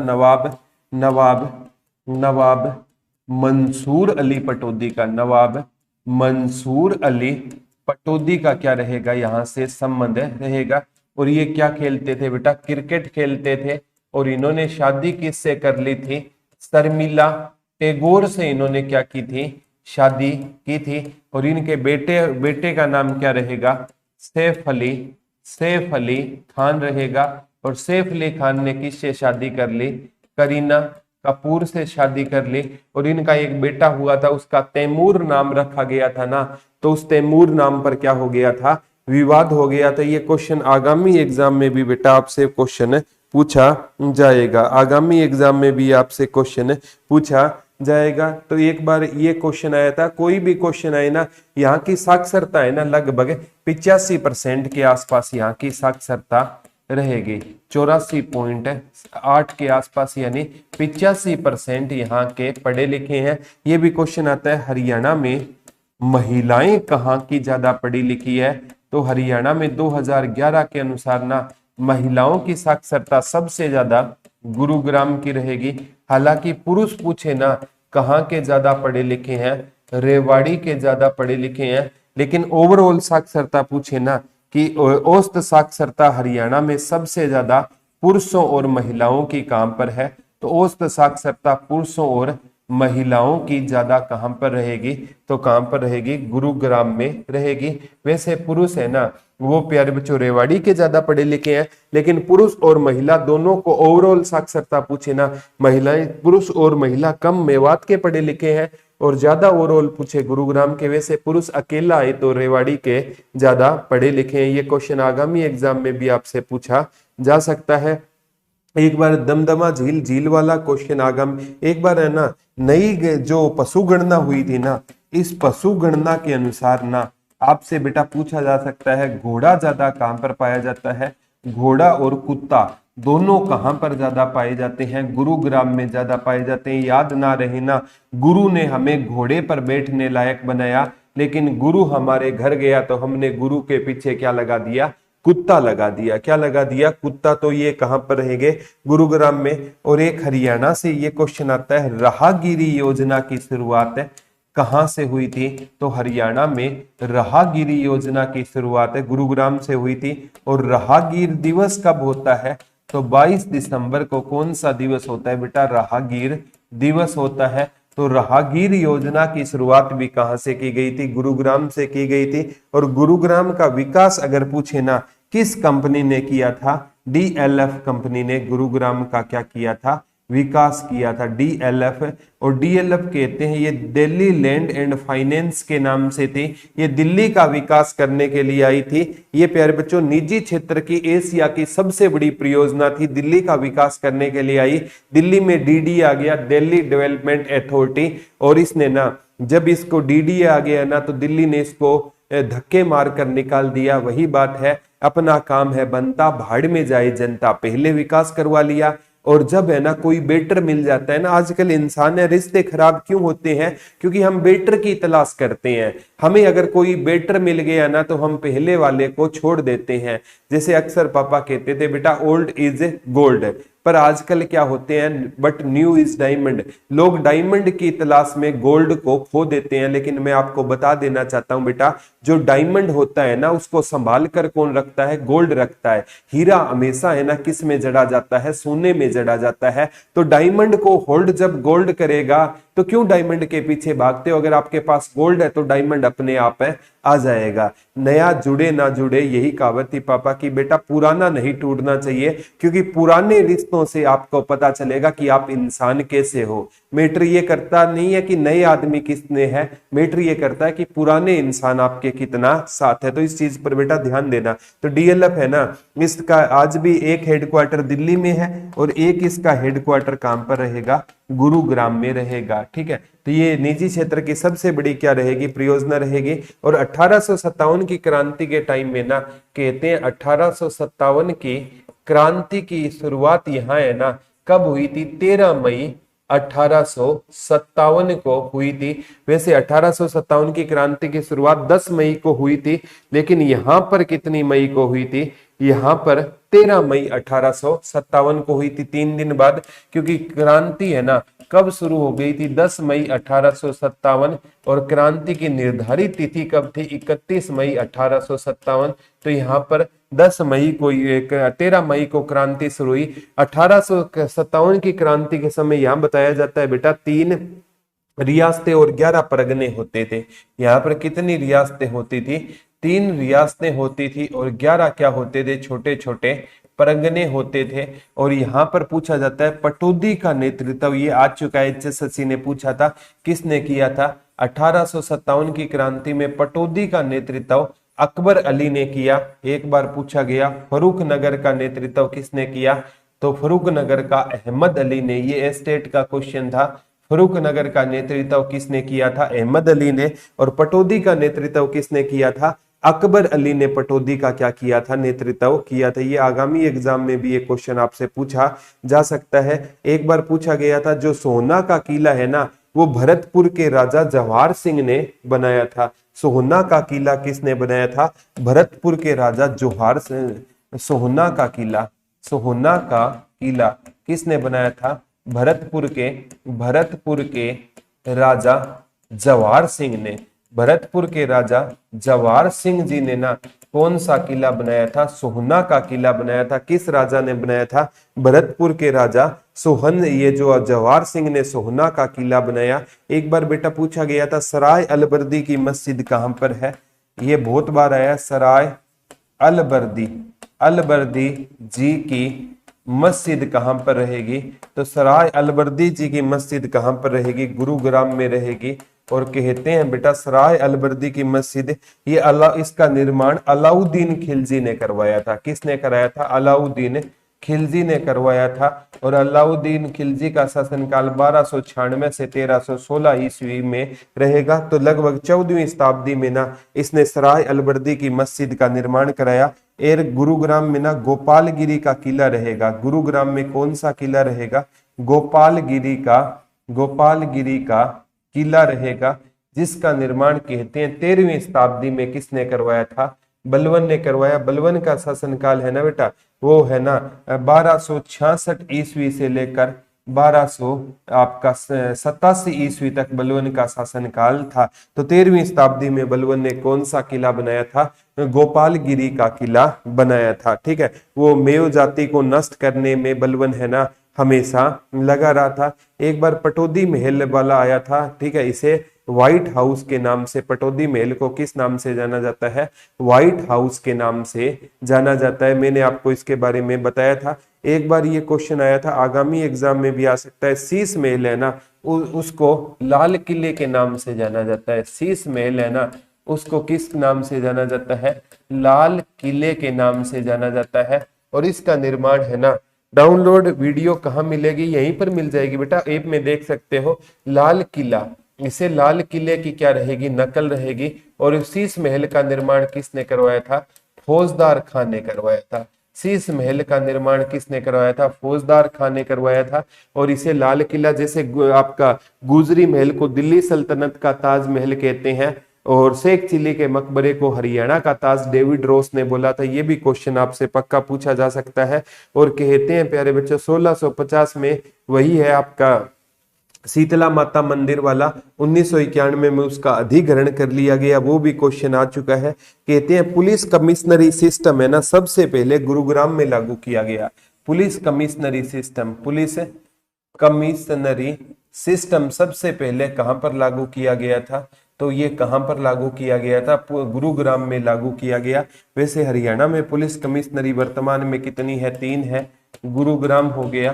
नवाब मंसूर अली पटौदी का, नवाब मंसूर अली पटौदी का क्या रहेगा? यहां से संबंध रहेगा। और ये क्या खेलते थे बेटा? क्रिकेट खेलते थे। और इन्होंने शादी किससे कर ली थी? शर्मिला टैगोर से इन्होंने क्या की थी? शादी की थी। और इनके बेटे का नाम क्या रहेगा? सैफ अली खान रहेगा। और सैफ अली खान ने किससे शादी कर ली? करीना कपूर से शादी कर ली। और इनका एक बेटा हुआ था, उसका तैमूर नाम रखा गया था ना, तो उस तैमूर नाम पर क्या हो गया था? विवाद हो गया था। ये क्वेश्चन आगामी एग्जाम में भी बेटा आपसे क्वेश्चन पूछा जाएगा, आगामी एग्जाम में भी आपसे क्वेश्चन पूछा जाएगा। तो एक बार ये क्वेश्चन आया था, कोई भी क्वेश्चन आए ना, यहाँ की साक्षरता है ना लगभग 85% के आसपास यहाँ की साक्षरता रहेगी, 84.8 के आसपास, यानी 85% यहाँ के पढ़े लिखे हैं। ये भी क्वेश्चन आता है हरियाणा में महिलाएं कहाँ की ज्यादा पढ़ी लिखी है? तो हरियाणा में 2011 के अनुसार ना महिलाओं की साक्षरता सबसे ज्यादा गुरुग्राम की रहेगी। हालांकि पुरुष पूछे ना कहाँ के ज्यादा पढ़े लिखे हैं? रेवाड़ी के ज्यादा पढ़े लिखे हैं। लेकिन ओवरऑल साक्षरता पूछे ना कि औसत साक्षरता हरियाणा में सबसे ज्यादा पुरुषों और महिलाओं की कहां पर है? तो औसत साक्षरता पुरुषों और महिलाओं की ज्यादा कहां पर रहेगी? तो कहां पर रहेगी? गुरुग्राम में रहेगी। वैसे पुरुष है ना वो प्यारे बच्चों रेवाड़ी के ज्यादा पढ़े लिखे हैं, लेकिन पुरुष और महिला दोनों को ओवरऑल साक्षरता पूछे ना, महिलाएं पुरुष और महिला कम मेवात के पढ़े लिखे हैं और ज्यादा ओवरऑल पूछे गुरुग्राम के। वैसे पुरुष अकेला है तो रेवाड़ी के ज्यादा पढ़े लिखे हैं। ये क्वेश्चन आगामी एग्जाम में भी आपसे पूछा जा सकता है। एक बार दमदमा झील वाला क्वेश्चन आगामी, एक बार है ना नई जो पशु गणना हुई थी ना, इस पशु गणना के अनुसार ना आपसे बेटा पूछा जा सकता है घोड़ा ज्यादा कहां पर पाया जाता है? घोड़ा और कुत्ता दोनों कहां पर ज्यादा पाए जाते हैं? गुरुग्राम में ज्यादा पाए जाते हैं। याद ना रहे ना, गुरु ने हमें घोड़े पर बैठने लायक बनाया, लेकिन गुरु हमारे घर गया तो हमने गुरु के पीछे क्या लगा दिया? कुत्ता लगा दिया। क्या लगा दिया? कुत्ता। तो ये कहां पर रहेंगे? गुरुग्राम में। और एक हरियाणा से ये क्वेश्चन आता है राहगिरी योजना की शुरुआत कहां से हुई थी? तो हरियाणा में राहगिरी योजना की शुरुआत गुरुग्राम से हुई थी। और राहगीर दिवस कब होता है? तो 22 दिसंबर को कौन सा दिवस होता है बेटा? राहगीर दिवस होता है। तो राहगीर योजना की शुरुआत भी कहां से की गई थी? गुरुग्राम से की गई थी। और गुरुग्राम का विकास अगर पूछे ना किस कंपनी ने किया था? डीएलएफ कंपनी ने गुरुग्राम का क्या किया था? विकास किया था, डीएलएफ। और डीएलएफ कहते हैं ये दिल्ली लैंड एंड फाइनेंस के नाम से थी। ये दिल्ली का विकास करने के लिए आई थी। ये प्यारे बच्चों निजी क्षेत्र की एशिया की सबसे बड़ी परियोजना थी, दिल्ली का विकास करने के लिए आई। दिल्ली में डीडी आ गया, दिल्ली डेवलपमेंट अथॉरिटी, और इसने ना जब इसको डीडी आ गया ना तो दिल्ली ने इसको धक्के मार कर निकाल दिया। वही बात है, अपना काम है बनता भाड़ में जाए जनता, पहले विकास करवा लिया। और जब है ना कोई बेटर मिल जाता है ना, आजकल इंसान है रिश्ते खराब क्यों होते हैं? क्योंकि हम बेटर की तलाश करते हैं। हमें अगर कोई बेटर मिल गया ना तो हम पहले वाले को छोड़ देते हैं। जैसे अक्सर पापा कहते थे बेटा ओल्ड इज गोल्ड, पर आजकल क्या होते हैं? But new is diamond. लोग डायमंड की तलाश में गोल्ड को खो देते हैं। लेकिन मैं आपको बता देना चाहता हूं बेटा, जो डायमंड होता है ना उसको संभाल कर कौन रखता है? गोल्ड रखता है। हीरा हमेशा है ना किस में जड़ा जाता है? सोने में जड़ा जाता है। तो डायमंड को होल्ड जब गोल्ड करेगा तो क्यों डायमंड के पीछे भागते हो? अगर आपके पास गोल्ड है तो डायमंड अपने आप है आ जाएगा। नया जुड़े ना जुड़े, यही कहावत थी पापा की। बेटा पुराना नहीं टूटना चाहिए, क्योंकि पुराने रिश्तों से आपको पता चलेगा कि आप इंसान कैसे हो। मैटर ये करता नहीं है कि नए आदमी किसने है, मैटर ये करता है कि पुराने इंसान आपके कितना साथ है। तो इस चीज पर बेटा ध्यान देना। तो डीएलएफ है ना, इसका आज भी एक हेडक्वार्टर दिल्ली में है और एक इसका हेडक्वार्टर कहां पर रहेगा? गुरुग्राम में रहेगा। ठीक है, तो ये निजी क्षेत्र की सबसे बड़ी क्या रहेगी? परियोजना रहेगी। और 1857 की क्रांति के टाइम में ना, कहते हैं 1857 की क्रांति की शुरुआत यहाँ है ना कब हुई थी? 13 मई 1857 को हुई थी। वैसे 1857 की क्रांति की शुरुआत 10 मई को हुई थी, लेकिन यहां पर कितनी मई को हुई थी? यहां पर 13 मई 1857 को हुई थी, 3 दिन बाद। क्योंकि क्रांति है ना कब शुरू हो गई थी? 10 मई 1857, और क्रांति की निर्धारित तिथि कब थी? 31 मई 1857। तो यहाँ पर 10 मई को 13 मई को क्रांति शुरू हुई। 1857 की क्रांति के समय यहाँ बताया जाता है बेटा 3 रियासतें और 11 परगने होते थे। यहाँ पर कितनी रियासतें होती थी? 3 रियासतें होती थी और 11 क्या होते थे? छोटे छोटे परगने होते थे। और यहाँ पर पूछा जाता है पटौदी का नेतृत्व, ये आ चुका है, एचएसएससी ने पूछा था किसने किया था? 1857 की क्रांति में पटौदी का नेतृत्व अकबर अली ने किया। एक बार पूछा गया फर्रुख नगर का नेतृत्व किसने किया? तो फर्रुख नगर का अहमद अली ने। ये स्टेट का क्वेश्चन था। फर्रुख नगर का नेतृत्व किसने किया था? अहमद अली ने। और पटौदी का नेतृत्व किसने किया था? अकबर अली ने पटौदी का क्या किया था? नेतृत्व किया था। ये आगामी एग्जाम में भी ये क्वेश्चन आपसे पूछा जा सकता है। एक बार पूछा गया था जो सोहना का किला है ना, वो भरतपुर के राजा जवाहर सिंह ने बनाया था। सोहना का किला किसने बनाया था? भरतपुर के राजा जवाहर सिंह। सोहना का किला किसने बनाया था? भरतपुर के राजा जवाहर सिंह ने। भरतपुर के राजा जवाहर सिंह जी ने ना कौन सा किला बनाया था? सोहना का किला बनाया था। किस राजा ने बनाया था? भरतपुर के राजा सोहन। ये जो जवाहर सिंह ने सोहना का किला बनाया। एक बार बेटा पूछा गया था सराय अलबर्दी की मस्जिद कहां पर है? ये बहुत बार आया। सराय अलबर्दी जी की मस्जिद कहां पर रहेगी? तो सराय अलबर्दी जी की मस्जिद कहां पर रहेगी? गुरुग्राम में रहेगी। और कहते हैं बेटा सराय अलबर्दी की मस्जिद, ये इसका निर्माण अलाउद्दीन खिलजी ने करवाया था। किसने कराया था? अलाउद्दीन खिलजी ने करवाया था। और अलाउद्दीन खिलजी का शासनकाल 1296 से 1316 ईस्वी में रहेगा। तो लगभग 14वीं शताब्दी में ना इसने सराय अलबर्दी की मस्जिद का निर्माण कराया। गुरुग्राम में ना गोपालगिरी का किला रहेगा। गुरुग्राम में कौन सा किला रहेगा? गोपालगिरी का किला रहेगा, जिसका निर्माण कहते हैं 13वीं शताब्दी में किसने करवाया था? बलबन ने करवाया। बलबन का शासनकाल है ना बेटा, वो है ना 1266 ईस्वी से लेकर 1287 ईस्वी तक बलबन का शासनकाल था। तो 13वीं शताब्दी में बलबन ने कौन सा किला बनाया था? गोपालगिरी का किला बनाया था। ठीक है, वो मेयो जाति को नष्ट करने में बलबन है ना हमेशा लगा रहा था। एक बार पटौदी महल वाला आया था। ठीक है, इसे व्हाइट हाउस के नाम से, पटौदी महल को किस नाम से जाना जाता है? व्हाइट हाउस के नाम से जाना जाता है। मैंने आपको इसके बारे में बताया था। एक बार ये क्वेश्चन आया था, आगामी एग्जाम में भी आ सकता है। शीश महल है ना, उसको लाल किले के नाम से जाना जाता है। शीश महल है ना, उसको किस नाम से जाना जाता है? लाल किले के नाम से जाना जाता है। और इसका निर्माण है ना, डाउनलोड वीडियो कहाँ मिलेगी? यहीं पर मिल जाएगी बेटा, ऐप में देख सकते हो। लाल किला, इसे लाल किले की क्या रहेगी? नकल रहेगी। और शीश महल का निर्माण किसने करवाया था? फौजदार खान ने करवाया था। शीश महल का निर्माण किसने करवाया था? फौजदार खान ने करवाया था। और इसे लाल किला, जैसे आपका गुजरी महल को दिल्ली सल्तनत का ताजमहल कहते हैं, और शेख चिली के मकबरे को हरियाणा का ताज डेविड रोस ने बोला था। ये भी क्वेश्चन आपसे पक्का पूछा जा सकता है। और कहते हैं प्यारे बच्चों 1650 में वही है आपका शीतला माता मंदिर वाला। 1991 में उसका अधिग्रहण कर लिया गया, वो भी क्वेश्चन आ चुका है। कहते हैं पुलिस कमिश्नरी सिस्टम है ना, सबसे पहले गुरुग्राम में लागू किया गया। पुलिस कमिश्नरी सिस्टम, पुलिस कमिश्नरी सिस्टम सबसे पहले कहां पर लागू किया गया था? तो ये कहां पर लागू किया गया था? गुरुग्राम में लागू किया गया। वैसे हरियाणा में पुलिस कमिश्नरी वर्तमान में कितनी है? 3 है। गुरुग्राम हो गया,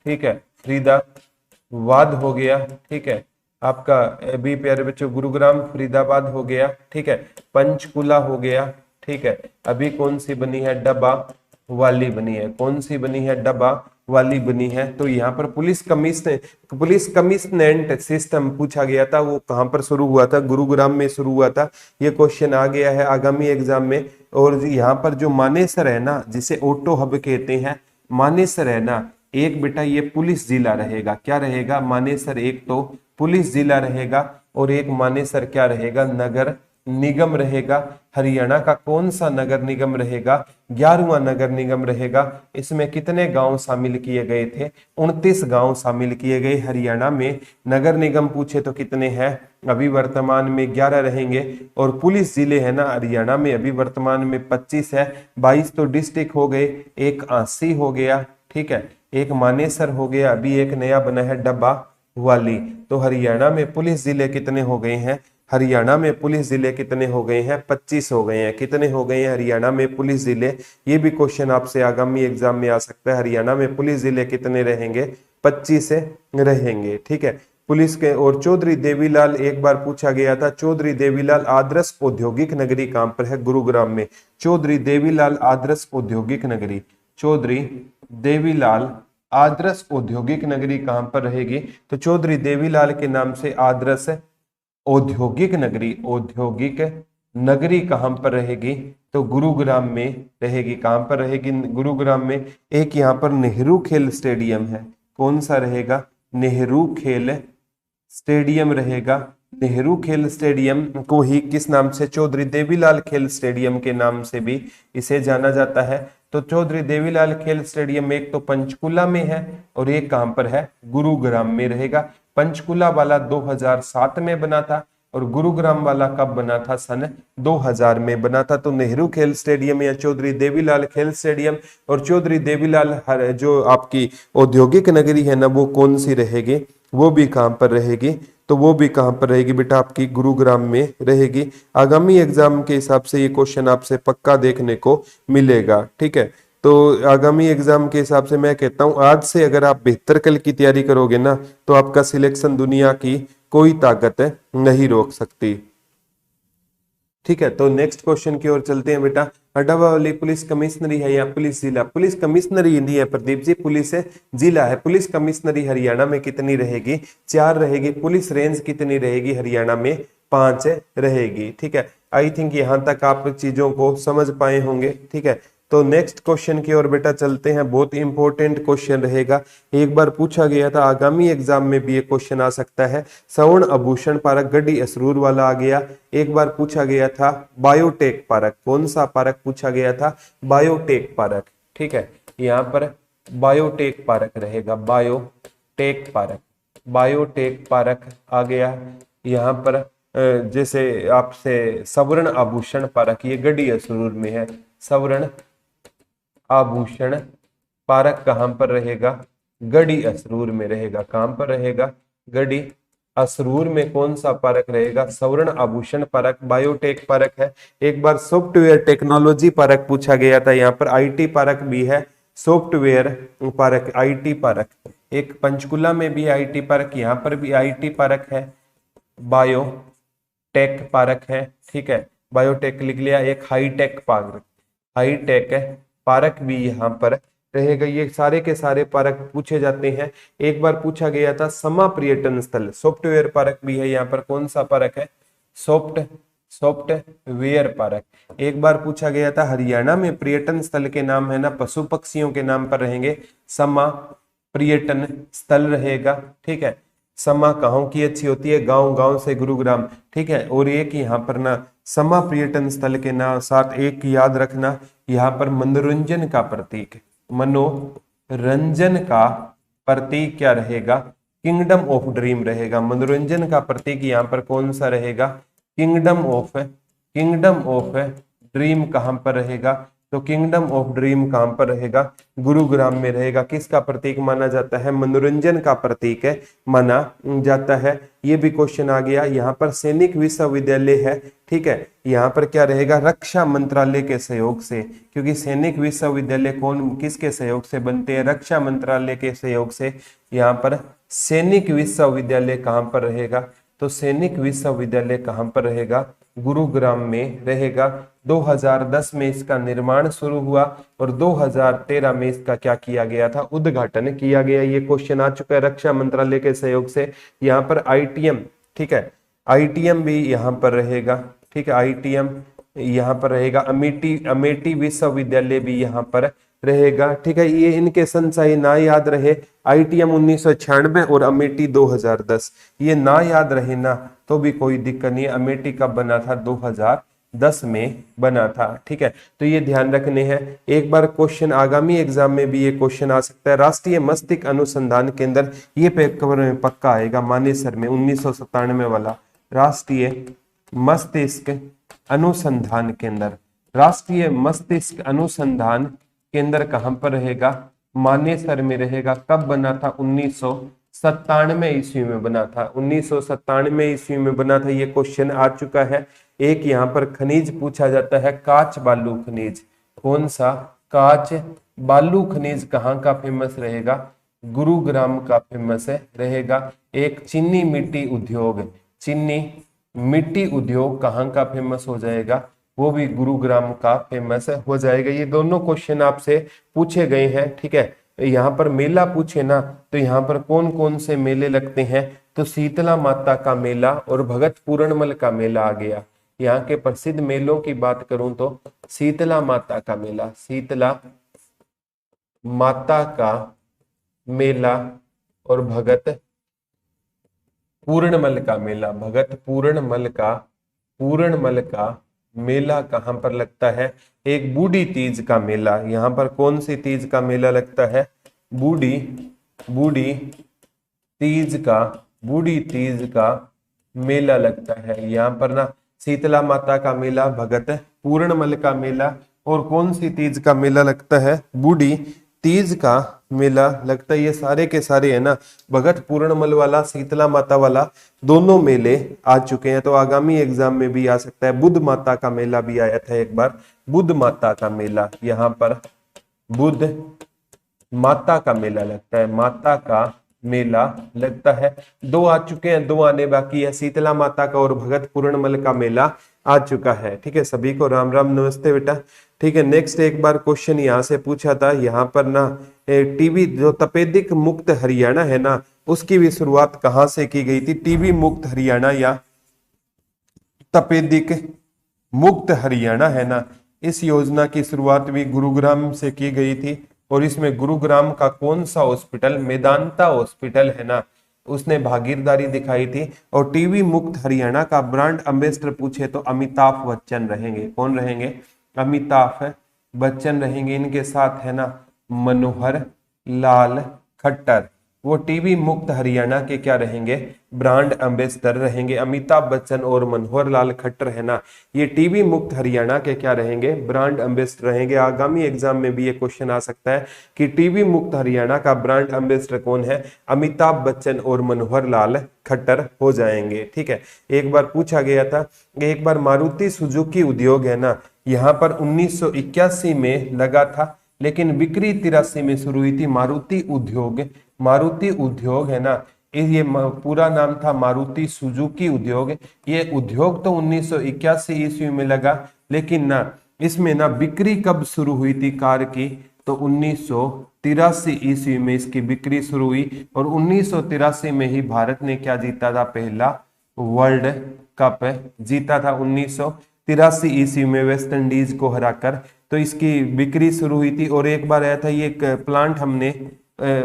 ठीक है, फरीदाबाद हो गया, ठीक है, आपका अभी प्यारे बच्चों गुरुग्राम फरीदाबाद हो गया, ठीक है, पंचकुला हो गया, ठीक है, अभी कौन सी बनी है? डब्बा वाली बनी है। कौन सी बनी है? डब्बा वाली बनी है। तो यहाँ पर पुलिस कमिश्नरेट सिस्टम पूछा गया था, वो कहां पर शुरू हुआ था? गुरुग्राम में शुरू हुआ था। ये क्वेश्चन आ गया है आगामी एग्जाम में। और यहाँ पर जो मानेसर है ना, जिसे ऑटो हब कहते हैं, मानेसर है ना, एक बेटा ये पुलिस जिला रहेगा। क्या रहेगा? मानेसर एक तो पुलिस जिला रहेगा और एक मानेसर क्या रहेगा? नगर निगम रहेगा। हरियाणा का कौन सा नगर निगम रहेगा? 11वां नगर निगम रहेगा। इसमें कितने गांव शामिल किए गए थे? 29 गांव शामिल किए गए। हरियाणा में नगर निगम पूछे तो कितने हैं? अभी वर्तमान में 11 रहेंगे। और पुलिस जिले है ना हरियाणा में, अभी वर्तमान में 25 है। 22 तो डिस्ट्रिक्ट हो गए, एक आंसी हो गया, ठीक है, एक मानेसर हो गया, अभी एक नया बना है डब्बा वाली। तो हरियाणा में पुलिस जिले कितने हो गए हैं? हरियाणा में पुलिस जिले कितने हो गए हैं? 25 हो गए हैं। कितने हो गए हैं हरियाणा में पुलिस जिले? ये भी क्वेश्चन आपसे आगामी एग्जाम में आ सकता है। हरियाणा में पुलिस जिले कितने रहेंगे? 25 रहेंगे, ठीक है। पुलिस के और चौधरी देवीलाल एक बार पूछा गया था, चौधरी देवीलाल आदर्श औद्योगिक नगरी कहां पर है? गुरुग्राम में। चौधरी देवीलाल आदर्श औद्योगिक नगरी, चौधरी देवीलाल आदर्श औद्योगिक नगरी कहां पर रहेगी? तो चौधरी देवीलाल के नाम से आदर्श औद्योगिक नगरी कहां पर रहेगी? तो गुरुग्राम में रहेगी। कहां पर रहेगी? गुरुग्राम में। एक यहां पर नेहरू खेल स्टेडियम है। कौन सा रहेगा? नेहरू खेल स्टेडियम रहेगा। नेहरू खेल स्टेडियम को ही किस नाम से? चौधरी देवीलाल खेल स्टेडियम के नाम से भी इसे जाना जाता है। तो चौधरी देवीलाल खेल स्टेडियम एक तो पंचकुला में है और एक कहां पर है? गुरुग्राम में रहेगा। पंचकुला वाला 2007 में बना था और गुरुग्राम वाला कब बना था? सन 2000 में बना था। तो नेहरू खेल स्टेडियम या चौधरी देवीलाल खेल स्टेडियम और चौधरी देवीलाल जो आपकी औद्योगिक नगरी है ना, वो कौन सी रहेगी? वो भी कहां पर रहेगी? तो वो भी कहां पर रहेगी बेटा? आपकी गुरुग्राम में रहेगी। आगामी एग्जाम के हिसाब से ये क्वेश्चन आपसे पक्का देखने को मिलेगा, ठीक है। तो आगामी एग्जाम के हिसाब से मैं कहता हूं आज से अगर आप बेहतर कल की तैयारी करोगे ना, तो आपका सिलेक्शन दुनिया की कोई ताकत नहीं रोक सकती, ठीक है। तो नेक्स्ट क्वेश्चन की ओर चलते हैं बेटा। डब्बा वाली पुलिस कमिश्नरी है या पुलिस जिला? पुलिस कमिश्नरी नहीं है प्रदीप जी, पुलिस जिला है। पुलिस कमिश्नरी हरियाणा में कितनी रहेगी? 4 रहेगी। पुलिस रेंज कितनी रहेगी? हरियाणा में 5 रहेगी, ठीक है। आई थिंक यहां तक आप चीजों को समझ पाए होंगे, ठीक है। तो नेक्स्ट क्वेश्चन की ओर बेटा चलते हैं। बहुत इंपॉर्टेंट क्वेश्चन रहेगा, एक बार पूछा गया था, आगामी एग्जाम में भी ये क्वेश्चन आ सकता है। स्वर्ण आभूषण पार्क गढ़ी असरूर वाला आ गया। एक बार पूछा गया था बायोटेक पार्क, कौन सा पार्क पूछा गया था? बायोटेक पार्क, ठीक है। यहाँ पर बायोटेक पार्क रहेगा, बायोटेक पार्क, बायोटेक पार्क आ गया। यहाँ पर जैसे आपसे स्वर्ण आभूषण पार्क, ये गढ़ी असरूर में है। स्वर्ण आभूषण पार्क कहां पर रहेगा? गढ़ी असरूर में रहेगा। कहां पर रहेगा? गढ़ी असरूर में कौन सा पार्क रहेगा? स्वर्ण आभूषण पार्क। बायोटेक पार्क है। एक बार सॉफ्टवेयर टेक्नोलॉजी पार्क पूछा गया था, यहाँ पर आईटी पार्क भी है, सॉफ्टवेयर पार्क, आईटी पार्क। एक पंचकुला में भी आईटी पार्क, यहाँ पर भी आईटी पार्क है, बायोटेक पार्क है, ठीक है। बायोटेक लिख लिया। एक हाईटेक पार्क, हाईटेक पार्क भी यहाँ पर रहेगा। ये सारे के सारे पार्क पूछे जाते हैं। एक बार पूछा गया था समा पर्यटन स्थल, सॉफ्टवेयर पार्क भी है यहाँ पर। कौन सा पार्क है? Software park. एक बार पूछा गया था हरियाणा में पर्यटन स्थल के नाम है ना, पशु पक्षियों के नाम पर रहेंगे। समा पर्यटन स्थल रहेगा, ठीक है। समा कहाँ की अच्छी होती है? गांव, गांव से गुरुग्राम, ठीक है। और एक यहाँ पर ना समा पर्यटन स्थल के नाम साथ एक याद रखना, यहाँ पर मनोरंजन का प्रतीक, मनोरंजन का प्रतीक क्या रहेगा? किंगडम ऑफ ड्रीम रहेगा। मनोरंजन का प्रतीक यहाँ पर कौन सा रहेगा? किंगडम ऑफ ड्रीम कहां पर रहेगा? तो किंगडम ऑफ ड्रीम कहां पर रहेगा? गुरुग्राम में रहेगा। किसका प्रतीक माना जाता है? मनोरंजन का प्रतीक है माना जाता है। ये भी क्वेश्चन आ गया। यहाँ पर सैनिक विश्वविद्यालय है, ठीक है, यहाँ पर क्या रहेगा? रक्षा मंत्रालय के सहयोग से, क्योंकि सैनिक विश्वविद्यालय कौन किसके सहयोग से बनते हैं? रक्षा मंत्रालय के सहयोग से। यहाँ पर सैनिक विश्वविद्यालय कहाँ पर रहेगा? तो सैनिक विश्वविद्यालय कहाँ पर रहेगा? गुरुग्राम में रहेगा। 2010 में इसका निर्माण शुरू हुआ और 2013 में इसका क्या किया गया था? उद्घाटन किया गया। ये क्वेश्चन आ चुका है रक्षा मंत्रालय के सहयोग से। यहाँ पर आईटीएम, ठीक है, आईटीएम भी यहाँ पर रहेगा, ठीक है, आईटीएम यहाँ पर रहेगा। अमेठी विश्वविद्यालय भी यहाँ पर रहेगा, ठीक है। ये इनके सन सही ना याद रहे, आईटीएम 1996 और अमेठी 2010, ये ना याद रहे ना तो भी कोई दिक्कत नहीं है। अमेठी कब बना था? 2010 में बना था, ठीक है। तो ये ध्यान रखने हैं। एक बार क्वेश्चन आगामी एग्जाम में भी ये क्वेश्चन आ सकता है। राष्ट्रीय मस्तिष्क अनुसंधान केंद्र, ये पेपर में पक्का आएगा मानेसर में, 1997 वाला राष्ट्रीय मस्तिष्क अनुसंधान केंद्र। राष्ट्रीय मस्तिष्क अनुसंधान केंद्र कहां पर रहेगा? मानेसर में रहेगा। कब बना था? 1997 ईस्वी में बना था। 1997 ईस्वी में बना था। ये क्वेश्चन आ चुका है। एक यहाँ पर खनिज पूछा जाता है, काच बालू खनिज। कौन सा? काच बालू खनिज कहाँ का फेमस रहेगा? गुरुग्राम का फेमस रहेगा। एक चीनी मिट्टी उद्योग, चीनी मिट्टी उद्योग कहाँ का फेमस हो जाएगा? वो भी गुरुग्राम का फेमस हो जाएगा। ये दोनों क्वेश्चन आपसे पूछे गए हैं, ठीक है। यहाँ पर मेला पूछे ना, तो यहाँ पर कौन कौन से मेले लगते हैं? तो शीतला माता का मेला और भगत पूर्णमल का मेला आ गया। यहाँ के प्रसिद्ध मेलों की बात करूं तो शीतला माता का मेला, शीतला माता का मेला और भगत पूर्णमल का मेला। भगत पूर्णमल का मेला कहां पर लगता है? एक बूढ़ी तीज का मेला। यहाँ पर कौन सी तीज का मेला लगता है? बूढ़ी तीज का मेला लगता है। यहाँ पर ना शीतला माता का मेला, भगत पूर्णमल का मेला और कौन सी तीज का मेला लगता है? बूढ़ी तीज का मेला लगता है। ये सारे के सारे है ना, भगत पूर्णमल वाला, शीतला माता वाला, दोनों मेले आ चुके हैं। तो आगामी एग्जाम में भी आ सकता है। बुद्ध माता का मेला भी आया था एक बार, बुद्ध माता का मेला। यहाँ पर बुद्ध माता का मेला लगता है, माता का मेला लगता है। दो आ चुके हैं, दो आने बाकी है, शीतला माता का और भगत पूर्णमल का मेला आ चुका है, ठीक है। सभी को राम राम, नमस्ते बेटा, ठीक है। नेक्स्ट एक बार क्वेश्चन यहाँ से पूछा था। यहाँ पर ना टीबी जो तपेदिक मुक्त हरियाणा है ना, उसकी भी शुरुआत कहाँ से की गई थी? टीबी मुक्त हरियाणा या तपेदिक मुक्त हरियाणा है ना, इस योजना की शुरुआत भी गुरुग्राम से की गई थी। और इसमें गुरुग्राम का कौन सा हॉस्पिटल? मेदांता हॉस्पिटल है ना, उसने भागीदारी दिखाई थी। और टीबी मुक्त हरियाणा का ब्रांड एम्बेसडर पूछे तो अमिताभ बच्चन रहेंगे। कौन रहेंगे? अमिताभ बच्चन रहेंगे। इनके साथ है ना मनोहर लाल खट्टर, वो टीबी मुक्त हरियाणा के क्या रहेंगे? ब्रांड एम्बेसडर रहेंगे। अमिताभ बच्चन और मनोहर लाल खट्टर है ना, ये टीबी मुक्त हरियाणा के क्या रहेंगे? ब्रांड एम्बेसडर रहेंगे। आगामी एग्जाम में भी ये क्वेश्चन आ सकता है कि टीबी मुक्त हरियाणा का ब्रांड एम्बेसडर कौन है? अमिताभ बच्चन और मनोहर लाल खट्टर हो जाएंगे, ठीक है। एक बार पूछा गया था, एक बार मारुति सुजुकी उद्योग है ना, यहाँ पर 1981 में लगा था, लेकिन बिक्री 83 में शुरू हुई थी। मारुति उद्योग है ना, ये पूरा नाम था मारुति सुजुकी उद्योग। ये उद्योग तो 1981 ईस्वी में लगा, लेकिन ना इसमें ना बिक्री कब शुरू हुई थी कार की? तो 1983 ईस्वी में इसकी बिक्री शुरू हुई। और 1983 में ही भारत ने क्या जीता था? पहला वर्ल्ड कप जीता था 1983 ईस्वी में वेस्ट इंडीज को हराकर। तो इसकी बिक्री शुरू हुई थी। और एक बार आया था ये प्लांट हमने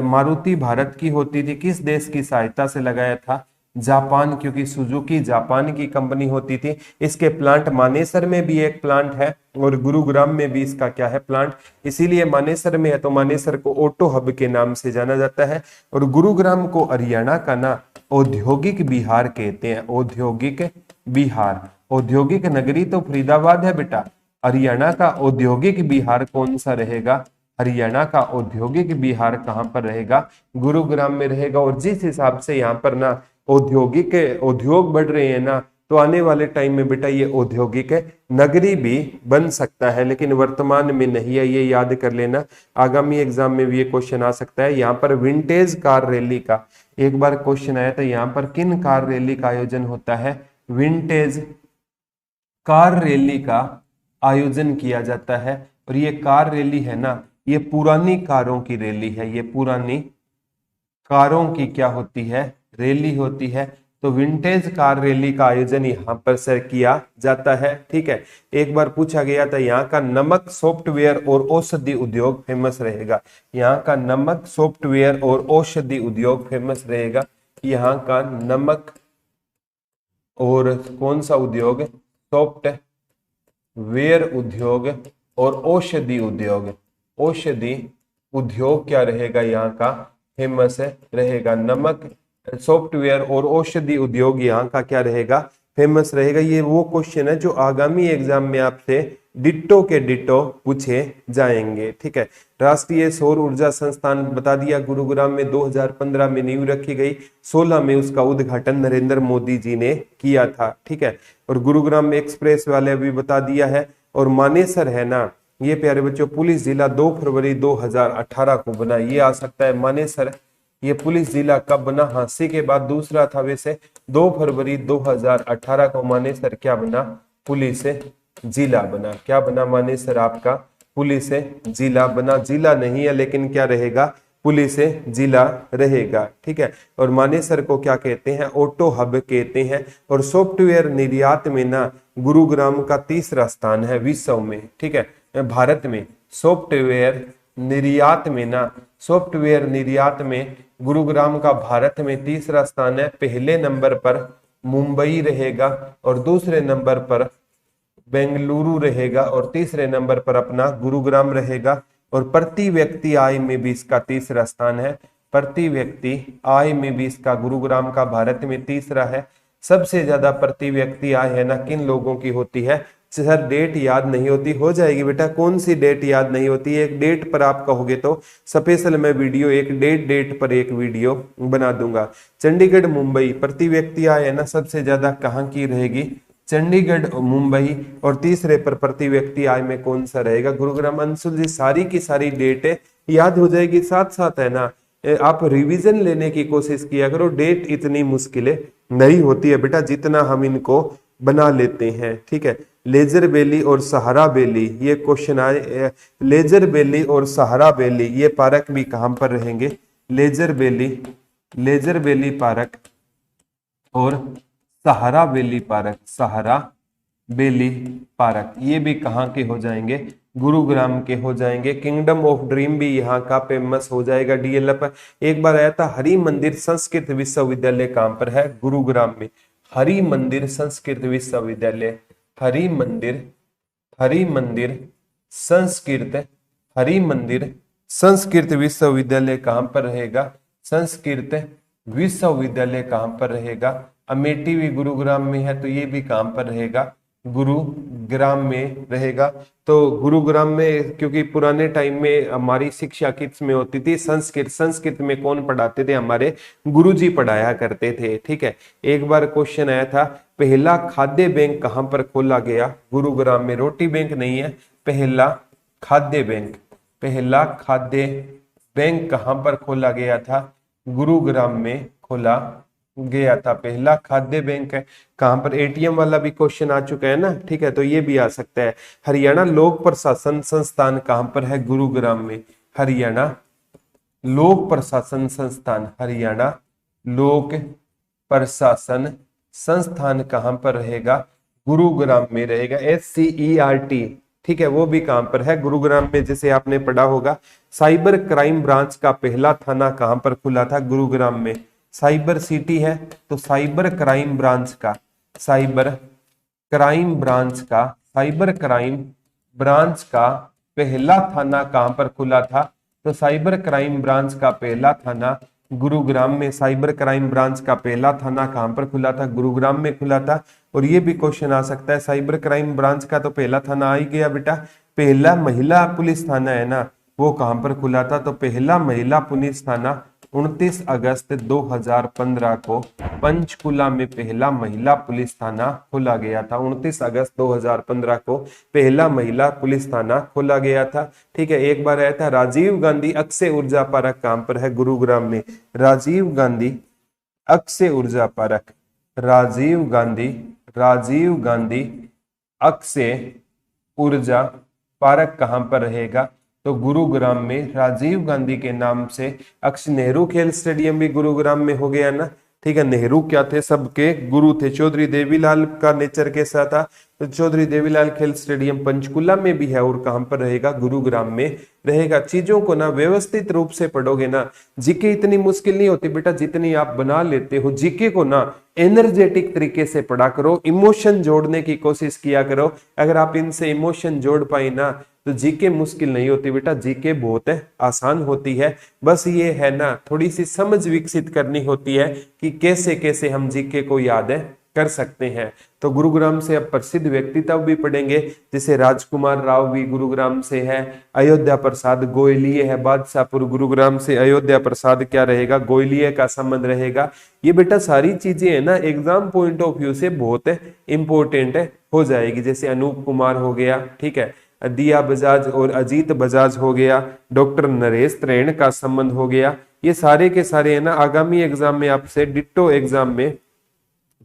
मारुति भारत की होती थी, किस देश की सहायता से लगाया था? जापान, क्योंकि सुजुकी जापान की कंपनी होती थी। इसके प्लांट मानेसर में भी एक प्लांट है और गुरुग्राम में भी इसका क्या है? प्लांट। इसीलिए मानेसर में है तो मानेसर को ऑटो हब के नाम से जाना जाता है। और गुरुग्राम को हरियाणा का ना औद्योगिक बिहार कहते हैं। औद्योगिक बिहार, औद्योगिक नगरी तो फरीदाबाद है बेटा, हरियाणा का औद्योगिक बिहार कौन सा रहेगा? हरियाणा का औद्योगिक बिहार कहां पर रहेगा? गुरुग्राम में रहेगा। और जिस हिसाब से यहाँ पर ना औद्योगिक उद्योग बढ़ रहे हैं ना, तो आने वाले टाइम में बेटा ये औद्योगिक नगरी भी बन सकता है, लेकिन वर्तमान में नहीं है, ये याद कर लेना। आगामी एग्जाम में भी ये क्वेश्चन आ सकता है। यहाँ पर विंटेज कार रैली का एक बार क्वेश्चन आया था, यहाँ पर किन कार रैली का आयोजन होता है? विंटेज कार रैली का आयोजन किया जाता है। और ये कार रैली है ना, ये पुरानी कारों की रैली है, ये पुरानी कारों की क्या होती है? रैली होती है। तो विंटेज कार रैली का आयोजन यहाँ पर सर किया जाता है। ठीक है, एक बार पूछा गया था यहाँ का नमक सॉफ्टवेयर और औषधि उद्योग फेमस रहेगा। यहाँ का नमक सॉफ्टवेयर और औषधि उद्योग फेमस रहेगा। यहाँ का नमक और कौन सा उद्योग? सॉफ्टवेयर उद्योग और औषधि उद्योग। औषधि उद्योग क्या रहेगा? यहाँ का फेमस रहेगा। नमक सॉफ्टवेयर और औषधि उद्योग यहाँ का क्या रहेगा? फेमस रहेगा। ये वो क्वेश्चन है जो आगामी एग्जाम में आपसे डिट्टो के डिट्टो पूछे जाएंगे। ठीक है, राष्ट्रीय सौर ऊर्जा संस्थान बता दिया, गुरुग्राम में 2015 में नींव रखी गई, 16 में उसका उद्घाटन नरेंद्र मोदी जी ने किया था। ठीक है, और गुरुग्राम में एक्सप्रेस वाले भी बता दिया है। और मानेसर है ना, ये प्यारे बच्चों पुलिस जिला 2 फरवरी 2018 को बना। ये आ सकता है मानेसर, ये पुलिस जिला कब बना? हाँसी के बाद दूसरा था वैसे 2 फरवरी 2018 को मानेसर क्या बना? पुलिस जिला बना। क्या बना? मानेसर आपका पुलिस जिला बना। जिला नहीं है लेकिन क्या रहेगा? पुलिस जिला रहेगा। ठीक है, और मानेसर को क्या कहते हैं? ऑटो हब कहते हैं। और सॉफ्टवेयर निर्यात में ना गुरुग्राम का तीसरा स्थान है विश्व में। ठीक है, भारत में सॉफ्टवेयर निर्यात में ना, सॉफ्टवेयर निर्यात में गुरुग्राम का भारत में तीसरा स्थान है। पहले नंबर पर मुंबई रहेगा और दूसरे नंबर पर बेंगलुरु रहेगा और तीसरे नंबर पर अपना गुरुग्राम रहेगा। और प्रति व्यक्ति आय में भी इसका तीसरा स्थान है। प्रति व्यक्ति आय में भी इसका गुरुग्राम का भारत में तीसरा है। सबसे ज्यादा प्रति व्यक्ति आय है ना किन लोगों की होती है? सर डेट याद नहीं होती, हो जाएगी बेटा। कौन सी डेट याद नहीं होती? एक डेट पर आप कहोगे तो स्पेशल मैं वीडियो एक डेट पर एक वीडियो बना दूंगा। चंडीगढ़ मुंबई प्रति व्यक्ति आय है ना सबसे ज्यादा कहाँ की रहेगी? चंडीगढ़ मुंबई। और तीसरे पर प्रति व्यक्ति आय में कौन सा रहेगा? गुरुग्राम। अंशुल जी सारी की सारी डेट याद हो जाएगी। साथ साथ है ना आप रिवीजन लेने की कोशिश किया करो। डेट इतनी मुश्किलें नहीं होती है बेटा जितना हम इनको बना लेते हैं। ठीक है, लेजर वैली और सहारा वैली, ये क्वेश्चन आए। लेजर वैली और सहारा वैली ये पार्क भी कहां पर रहेंगे? लेजर वैली पार्क और सहारा वैली पार्क, सहारा वैली पार्क ये भी कहाँ के हो जाएंगे? गुरुग्राम के हो जाएंगे। किंगडम ऑफ ड्रीम भी यहाँ का फेमस हो जाएगा। डीएलएफ एक बार आया था। हरि मंदिर संस्कृत विश्वविद्यालय कहाँ पर है? गुरुग्राम में। हरि मंदिर संस्कृत विश्वविद्यालय, हरि मंदिर संस्कृत विश्वविद्यालय कहां पर रहेगा? संस्कृत विश्वविद्यालय कहां पर रहेगा? अमेठी भी गुरुग्राम में है तो ये भी कहां पर रहेगा? गुरुग्राम में रहेगा। तो गुरुग्राम में क्योंकि पुराने टाइम में हमारी शिक्षा किस में होती थी? संस्कृत में कौन पढ़ाते थे? हमारे गुरुजी पढ़ाया करते थे। ठीक है, एक बार क्वेश्चन आया था पहला खाद्य बैंक कहां पर खोला गया? गुरुग्राम में। रोटी बैंक नहीं है, पहला खाद्य बैंक कहां पर खोला गया था? गुरुग्राम में खोला गया था। पहला खाद्य बैंक है कहां पर? एटीएम वाला भी क्वेश्चन आ चुका है ना। ठीक है, तो ये भी आ सकता है। हरियाणा लोक प्रशासन संस्थान कहां पर है? गुरुग्राम में। हरियाणा लोक प्रशासन संस्थान, हरियाणा लोक प्रशासन संस्थान कहां पर रहेगा? गुरुग्राम में रहेगा। SCERT, ठीक है, वो भी कहां पर है? गुरुग्राम में। जैसे आपने पढ़ा होगा साइबर क्राइम ब्रांच का पहला थाना कहां पर खुला था? गुरुग्राम में। साइबर सिटी है तो साइबर क्राइम ब्रांच का पहला थाना कहां पर खुला था? तो साइबर क्राइम ब्रांच का पहला थाना गुरुग्राम में। साइबर क्राइम ब्रांच का पहला थाना कहां पर खुला था? गुरुग्राम में खुला था। और ये भी क्वेश्चन आ सकता है, साइबर क्राइम ब्रांच का तो पहला थाना आ ही गया बेटा, पहला महिला पुलिस थाना है ना, वो कहां पर खुला था? तो पहला महिला पुलिस थाना 29 अगस्त 2015 को पंचकुला में पहला महिला पुलिस थाना खोला गया था। 29 अगस्त 2015 को पहला महिला पुलिस थाना खोला गया था। ठीक है, एक बार आया था राजीव गांधी अक्षय ऊर्जा पार्क कहां पर है? गुरुग्राम में। राजीव गांधी अक्षय ऊर्जा पार्क, राजीव गांधी अक्षय ऊर्जा पार्क कहां पर रहेगा? तो गुरुग्राम में। राजीव गांधी के नाम से अक्ष नेहरू खेल स्टेडियम भी गुरुग्राम में हो गया ना। ठीक है, नेहरू क्या थे? सबके गुरु थे। चौधरी देवीलाल का नेचर कैसा था? तो चौधरी देवीलाल खेल स्टेडियम पंचकुला में भी है और कहां पर रहेगा? गुरुग्राम में रहेगा। चीजों को ना व्यवस्थित रूप से पढ़ोगे ना, जीके इतनी मुश्किल नहीं होती बेटा जितनी आप बना लेते हो। जीके को ना एनर्जेटिक तरीके से पढ़ा करो, इमोशन जोड़ने की कोशिश किया करो। अगर आप इनसे इमोशन जोड़ पाए ना तो जीके मुश्किल नहीं होती बेटा, जीके बहुत आसान होती है। बस ये है ना, थोड़ी सी समझ विकसित करनी होती है कि कैसे कैसे हम जीके को याद कर सकते हैं। तो गुरुग्राम से अब प्रसिद्ध व्यक्तित्व भी पढ़ेंगे, जैसे राजकुमार राव भी गुरुग्राम से है, अयोध्या प्रसाद गोयलिये है बादशाहपुर गुरुग्राम से। अयोध्या प्रसाद क्या रहेगा? गोयलिये का संबंध रहेगा। ये बेटा सारी चीजें है ना एग्जाम पॉइंट ऑफ व्यू से बहुत इंपॉर्टेंट हो जाएगी। जैसे अनूप कुमार हो गया, ठीक है, दिया बजाज और अजीत बजाज हो गया, डॉक्टर नरेश त्रेण का संबंध हो गया। ये सारे के सारे है ना आगामी एग्जाम में आपसे डिट्टो एग्जाम में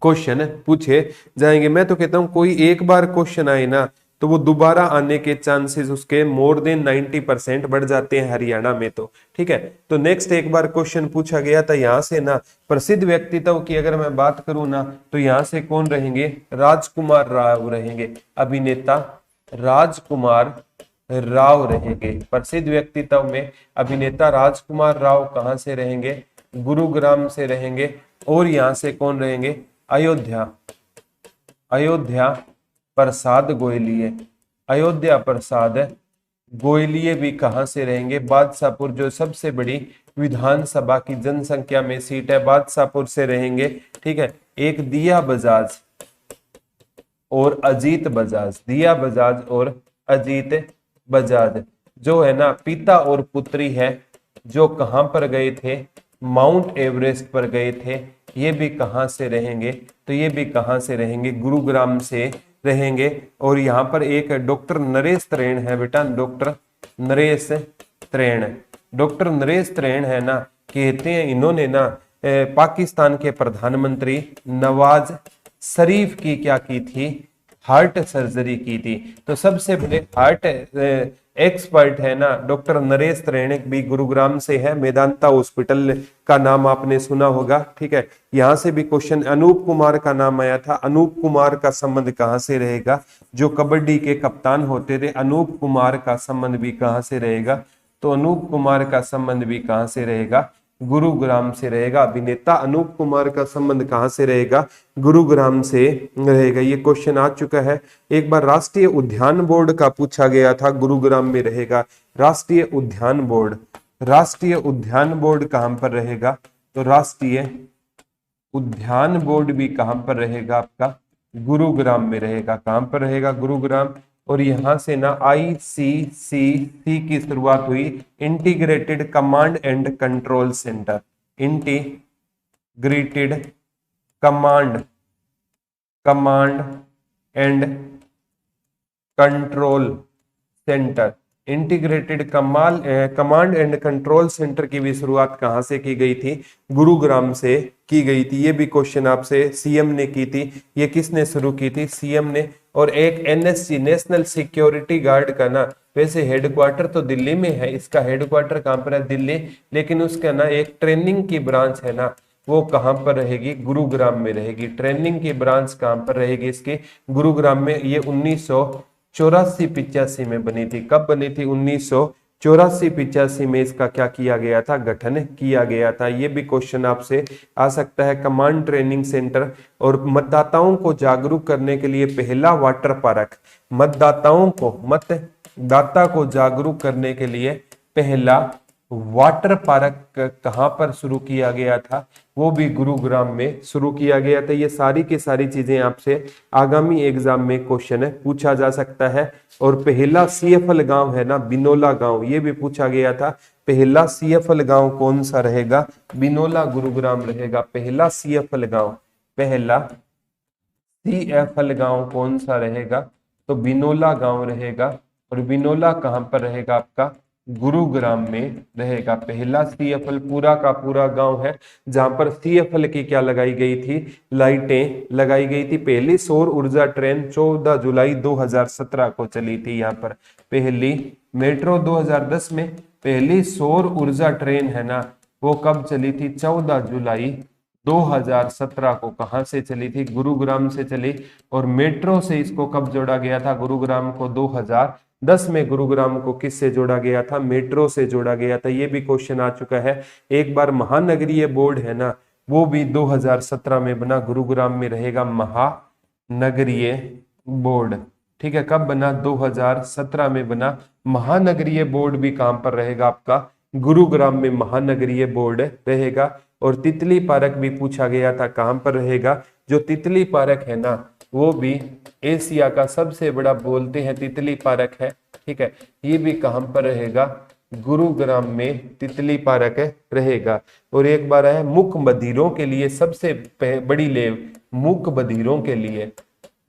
क्वेश्चन पूछे जाएंगे। मैं तो कहता हूं कोई एक बार क्वेश्चन आए ना तो वो दोबारा आने के चांसेस उसके मोर देन 90% बढ़ जाते हैं हरियाणा में। तो ठीक है, तो नेक्स्ट एक बार क्वेश्चन पूछा गया था यहाँ से ना, प्रसिद्ध व्यक्तित्व की अगर मैं बात करूं ना तो यहाँ से कौन रहेंगे? राजकुमार राव रहेंगे, अभिनेता राजकुमार राव रहेंगे। प्रसिद्ध व्यक्तित्व में अभिनेता राजकुमार राव कहां से रहेंगे? गुरुग्राम से रहेंगे। और यहां से कौन रहेंगे? अयोध्या प्रसाद गोयलिये, अयोध्या प्रसाद गोयलिये भी कहां से रहेंगे? बादशाहपुर, जो सबसे बड़ी विधानसभा की जनसंख्या में सीट है, बादशाहपुर से रहेंगे। ठीक है, एक दिया बजाज और अजीत बजाज, दिया बजाज और अजीत बजाज जो है ना पिता और पुत्री है, जो कहां पर गए थे? माउंट एवरेस्ट पर गए थे। ये भी कहां से रहेंगे? तो ये भी कहां से रहेंगे? गुरुग्राम से रहेंगे। और यहाँ पर एक डॉक्टर नरेश त्रेण है बेटा, डॉक्टर नरेश त्रेण, डॉक्टर नरेश त्रेण है ना, कहते हैं इन्होंने ना पाकिस्तान के प्रधानमंत्री नवाज शरीफ की क्या की थी? हार्ट सर्जरी की थी। तो सबसे बड़े हार्ट एक्सपर्ट है ना डॉक्टर नरेश त्रेण भी गुरुग्राम से है। मेदांता हॉस्पिटल का नाम आपने सुना होगा। ठीक है, यहां से भी क्वेश्चन, अनूप कुमार का नाम आया था। अनूप कुमार का संबंध कहां से रहेगा? जो कबड्डी के कप्तान होते थे, अनूप कुमार का संबंध भी कहां से रहेगा? तो अनूप कुमार का संबंध भी कहां से रहेगा? गुरुग्राम से रहेगा। अभिनेता अनूप कुमार का संबंध कहां से रहेगा? गुरुग्राम से रहेगा। ये क्वेश्चन आ चुका है। एक बार राष्ट्रीय उद्यान बोर्ड का पूछा गया था, गुरुग्राम में रहेगा। राष्ट्रीय उद्यान बोर्ड, राष्ट्रीय उद्यान बोर्ड कहां पर रहेगा? तो राष्ट्रीय उद्यान बोर्ड भी कहां पर रहेगा आपका? गुरुग्राम में रहेगा। कहां पर रहेगा? गुरुग्राम। और यहां से ना ICCC की शुरुआत हुई, integrated command and control centre, integrated command and control centre, integrated command and control centre की भी शुरुआत कहां से की गई थी? गुरुग्राम से की गई थी। ये भी क्वेश्चन आपसे सीएम ने की थी। ये किसने शुरू की थी? सीएम ने। और एक NSG नेशनल सिक्योरिटी गार्ड का ना, वैसे हेडक्वार्टर तो दिल्ली में है, इसका हेडक्वार्टर कहां पर है? दिल्ली, लेकिन उसका ना एक ट्रेनिंग की ब्रांच है ना, वो कहां पर रहेगी? गुरुग्राम में रहेगी। ट्रेनिंग की ब्रांच कहां पर रहेगी इसकी? गुरुग्राम में। ये 1984-85 में बनी थी। कब बनी थी? 1984-85 में इसका क्या किया गया था? गठन किया गया था। ये भी क्वेश्चन आपसे आ सकता है। Command training centre. और मतदाताओं को जागरूक करने के लिए पहला वाटर पार्क, मतदाता को जागरूक करने के लिए पहला वाटर पार्क कहां पर शुरू किया गया था? वो भी गुरुग्राम में शुरू किया गया था। ये सारी की सारी चीजें आपसे आगामी एग्जाम में क्वेश्चन पूछा जा सकता है। और पहला सीएफएल गांव है ना बिनोला गांव, ये भी पूछा गया था। पहला सीएफएल गांव कौन सा रहेगा? बिनोला गुरुग्राम रहेगा पहला सीएफएल गांव। पहला सीएफएल गांव कौन सा रहेगा? तो बिनोला गांव रहेगा। और बिनोला कहां पर रहेगा? आपका गुरुग्राम में रहेगा। पहला सीएफएल पूरा का पूरा गांव है, जहां पर सीएफएल की क्या लगाई गई थी? लाइटें लगाई गई थी। पहली सौर ऊर्जा ट्रेन 14 जुलाई 2017 को चली थी। यहाँ पर पहली मेट्रो 2010 में, पहली सौर ऊर्जा ट्रेन है ना वो कब चली थी? 14 जुलाई 2017 को। कहां से चली थी? गुरुग्राम से चली। और मेट्रो से इसको कब जोड़ा गया था? गुरुग्राम को 2010 में गुरुग्राम को किससे जोड़ा गया था? मेट्रो से जोड़ा गया था। ये भी क्वेश्चन आ चुका है। एक बार महानगरीय बोर्ड है ना वो भी 2017 में बना, गुरुग्राम में रहेगा महानगरीय बोर्ड। ठीक है, कब बना? 2017 में बना। महानगरीय बोर्ड भी कहां पर रहेगा? आपका गुरुग्राम में महानगरीय बोर्ड रहेगा। और तितली पार्क भी पूछा गया था, कहां पर रहेगा? जो तितली पार्क है ना वो भी एशिया का सबसे बड़ा बोलते हैं तितली पार्क है। ठीक है, ये भी कहां पर रहेगा? गुरुग्राम में तितली पार्क रहेगा। और एक बार है मूक बधिरों के लिए सबसे बड़ी लेब, मूक बधिरों के लिए,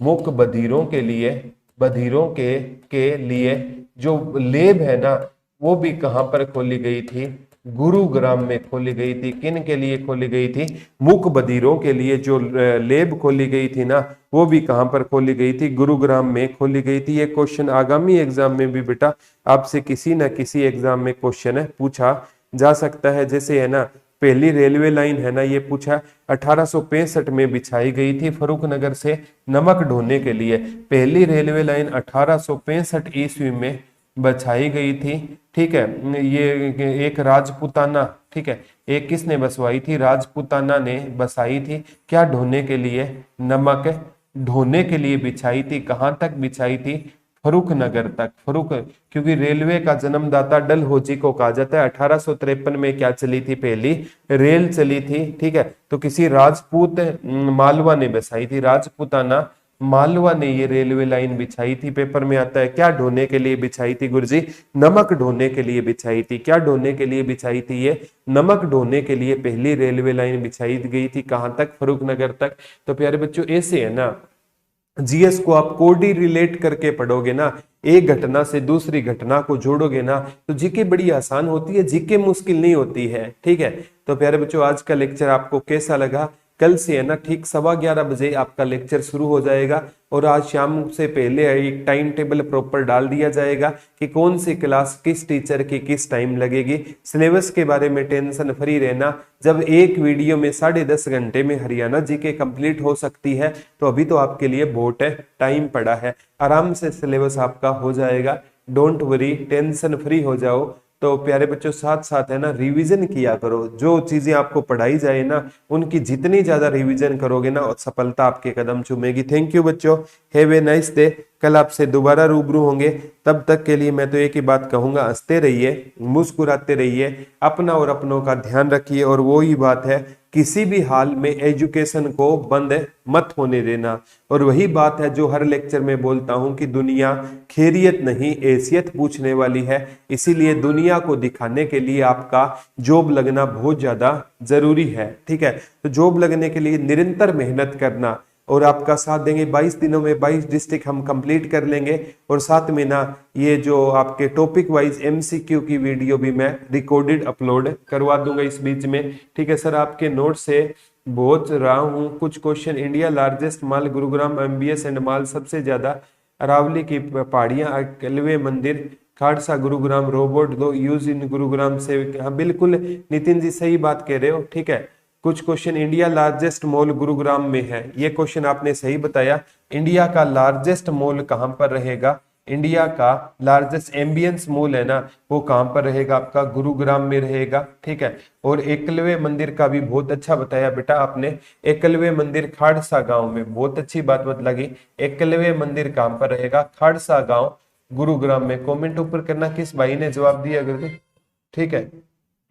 मूक बधिरों के लिए, बधिरों के लिए जो लेब है ना वो भी कहां पर खोली गई थी? गुरुग्राम में खोली गई थी। किन के लिए खोली गई थी? मूक बधिरों के लिए जो लेब खोली गई थी ना वो भी कहां पर खोली गई थी? गुरुग्राम में खोली गई थी। ये क्वेश्चन आगामी एग्जाम में भी बेटा आपसे किसी न किसी एग्जाम में क्वेश्चन पूछा जा सकता है। जैसे है ना पहली रेलवे लाइन है ना ये पूछा 1865 में बिछाई गई थी फर्रुखनगर से नमक ढोने के लिए। पहली रेलवे लाइन 1865 ईस्वी में बछाई गई थी। ठीक है, ये एक राजपूताना, ठीक है, एक किसने बसवाई थी? राजपूताना ने बसाई थी। क्या ढोने के लिए? नमक ढोने के लिए बिछाई थी। कहां तक बिछाई थी? फर्रुखनगर तक। क्योंकि रेलवे का जन्मदाता डलहौजी को कहा जाता है। 1853 में क्या चली थी? पहली रेल चली थी। ठीक है, तो किसी राजपूत मालवा ने बसाई थी, राजपूताना मालवा ने ये रेलवे लाइन बिछाई थी। पेपर में आता है क्या ढोने के लिए बिछाई थी गुरुजी? नमक ढोने के लिए बिछाई थी। क्या ढोने के लिए बिछाई थी? ये नमक ढोने के लिए पहली रेलवे लाइन बिछाई गई थी। कहां तक? फर्रुखनगर तक। तो प्यारे बच्चों ऐसे है ना जीएस को आप कोडी रिलेट करके पढ़ोगे ना, एक घटना से दूसरी घटना को जोड़ोगे ना तो जीके बड़ी आसान होती है, जीके मुश्किल नहीं होती है। ठीक है, तो प्यारे बच्चों आज का लेक्चर आपको कैसा लगा? कल से है ना ठीक 11:15 बजे आपका लेक्चर शुरू हो जाएगा। और आज शाम से पहले एक टाइम टेबल प्रॉपर डाल दिया जाएगा कि कौन सी क्लास किस टीचर की किस टाइम लगेगी। सिलेबस के बारे में टेंशन फ्री रहना। जब एक वीडियो में 10.5 घंटे में हरियाणा जीके कंप्लीट हो सकती है तो अभी तो आपके लिए बहुत टाइम पड़ा है। आराम से सिलेबस आपका हो जाएगा। डोंट वरी, टेंशन फ्री हो जाओ। तो प्यारे बच्चों साथ साथ है ना रिवीजन किया करो। जो चीजें आपको पढ़ाई जाए ना उनकी जितनी ज्यादा रिवीजन करोगे ना और सफलता आपके कदम चूमेगी। थैंक यू बच्चों, हैव ए नाइस डे। कल आपसे दोबारा रूबरू होंगे। तब तक के लिए मैं तो एक ही बात कहूंगा, हंसते रहिए, मुस्कुराते रहिए, अपना और अपनों का ध्यान रखिए। और वो ही बात है किसी भी हाल में एजुकेशन को बंद मत होने देना। और वही बात है जो हर लेक्चर में बोलता हूं कि दुनिया खैरियत नहीं हैसियत पूछने वाली है। इसीलिए दुनिया को दिखाने के लिए आपका जॉब लगना बहुत ज्यादा जरूरी है। ठीक है, तो जॉब लगने के लिए निरंतर मेहनत करना और आपका साथ देंगे। 22 दिनों में 22 डिस्ट्रिक्ट हम कंप्लीट कर लेंगे। और साथ में ना ये जो आपके टॉपिक वाइज एमसीक्यू की वीडियो भी मैं रिकॉर्डेड अपलोड करवा दूंगा इस बीच में। ठीक है सर, आपके नोट से पहुंच रहा हूं। कुछ question, India largest mall Gurugram MBS and mall सबसे ज्यादा, अरावली की पहाड़ियां, अकलवे मंदिर, खाड़सा गुरुग्राम, रोबोट दो यूज इन गुरुग्राम से। हाँ बिल्कुल नितिन जी सही बात कह रहे हो। ठीक है, कुछ question, India largest mall Gurugram में है, ये क्वेश्चन आपने सही बताया। इंडिया का लार्जेस्ट मॉल कहां पर रहेगा? इंडिया का लार्जेस्ट एम्बियंस मॉल है ना वो कहां पर रहेगा? आपका गुरुग्राम में रहेगा। ठीक है, और एकलव्य मंदिर का भी बहुत अच्छा बताया बेटा आपने। एकलव्य मंदिर खाड़सा गांव में, बहुत अच्छी बात लगी। एकलव्य मंदिर कहां पर रहेगा? खाड़सा गांव गुरुग्राम में। कमेंट ऊपर करना किस भाई ने जवाब दिया अगर। ठीक है,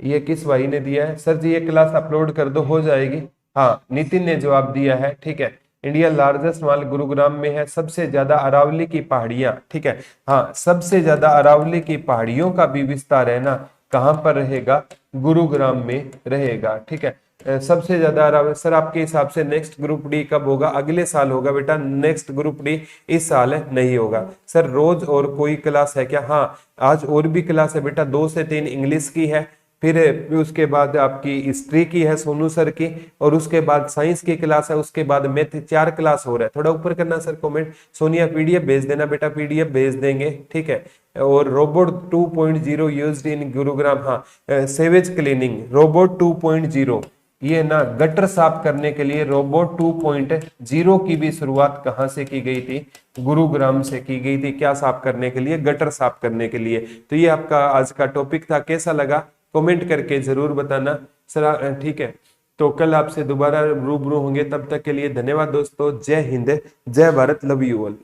ये किस भाई ने दिया है? सर जी ये क्लास अपलोड कर दो, हो जाएगी। हाँ, नितिन ने जवाब दिया है, ठीक है। इंडिया लार्जेस्ट मॉल गुरुग्राम में है, सबसे ज्यादा अरावली की पहाड़ियां, ठीक है। हाँ, सबसे ज्यादा अरावली की पहाड़ियों का भी विस्तार है ना, कहां पर रहेगा? गुरुग्राम में रहेगा, ठीक है। सबसे ज्यादा अरावली, सर आपके हिसाब से नेक्स्ट ग्रुप डी कब होगा? अगले साल होगा बेटा, नेक्स्ट ग्रुप डी इस साल नहीं होगा। सर रोज और कोई क्लास है क्या? हाँ, आज और भी क्लास है बेटा, 2 से 3 इंग्लिश की है, फिर उसके बाद आपकी हिस्ट्री की है सोनू सर की, और उसके बाद साइंस की क्लास है, उसके बाद मैथ, 4 क्लास हो रहा है। थोड़ा ऊपर करना सर कमेंट। सोनिया पीडीएफ भेज देना बेटा, पीडीएफ भेज देंगे, ठीक है। और रोबोट 2.0 यूज्ड इन गुरुग्राम, हाँ, सेवेज क्लीनिंग रोबोट 2.0, ये ना गटर साफ करने के लिए रोबोट 2.0 की भी शुरुआत कहां से की गई थी? गुरुग्राम से की गई थी। क्या साफ करने के लिए? गटर साफ करने के लिए। तो ये आपका आज का टॉपिक था, कैसा लगा कमेंट करके जरूर बताना सर, ठीक है। तो कल आपसे दोबारा रूबरू होंगे, तब तक के लिए धन्यवाद दोस्तों। जय हिंद, जय भारत, लव यू ऑल।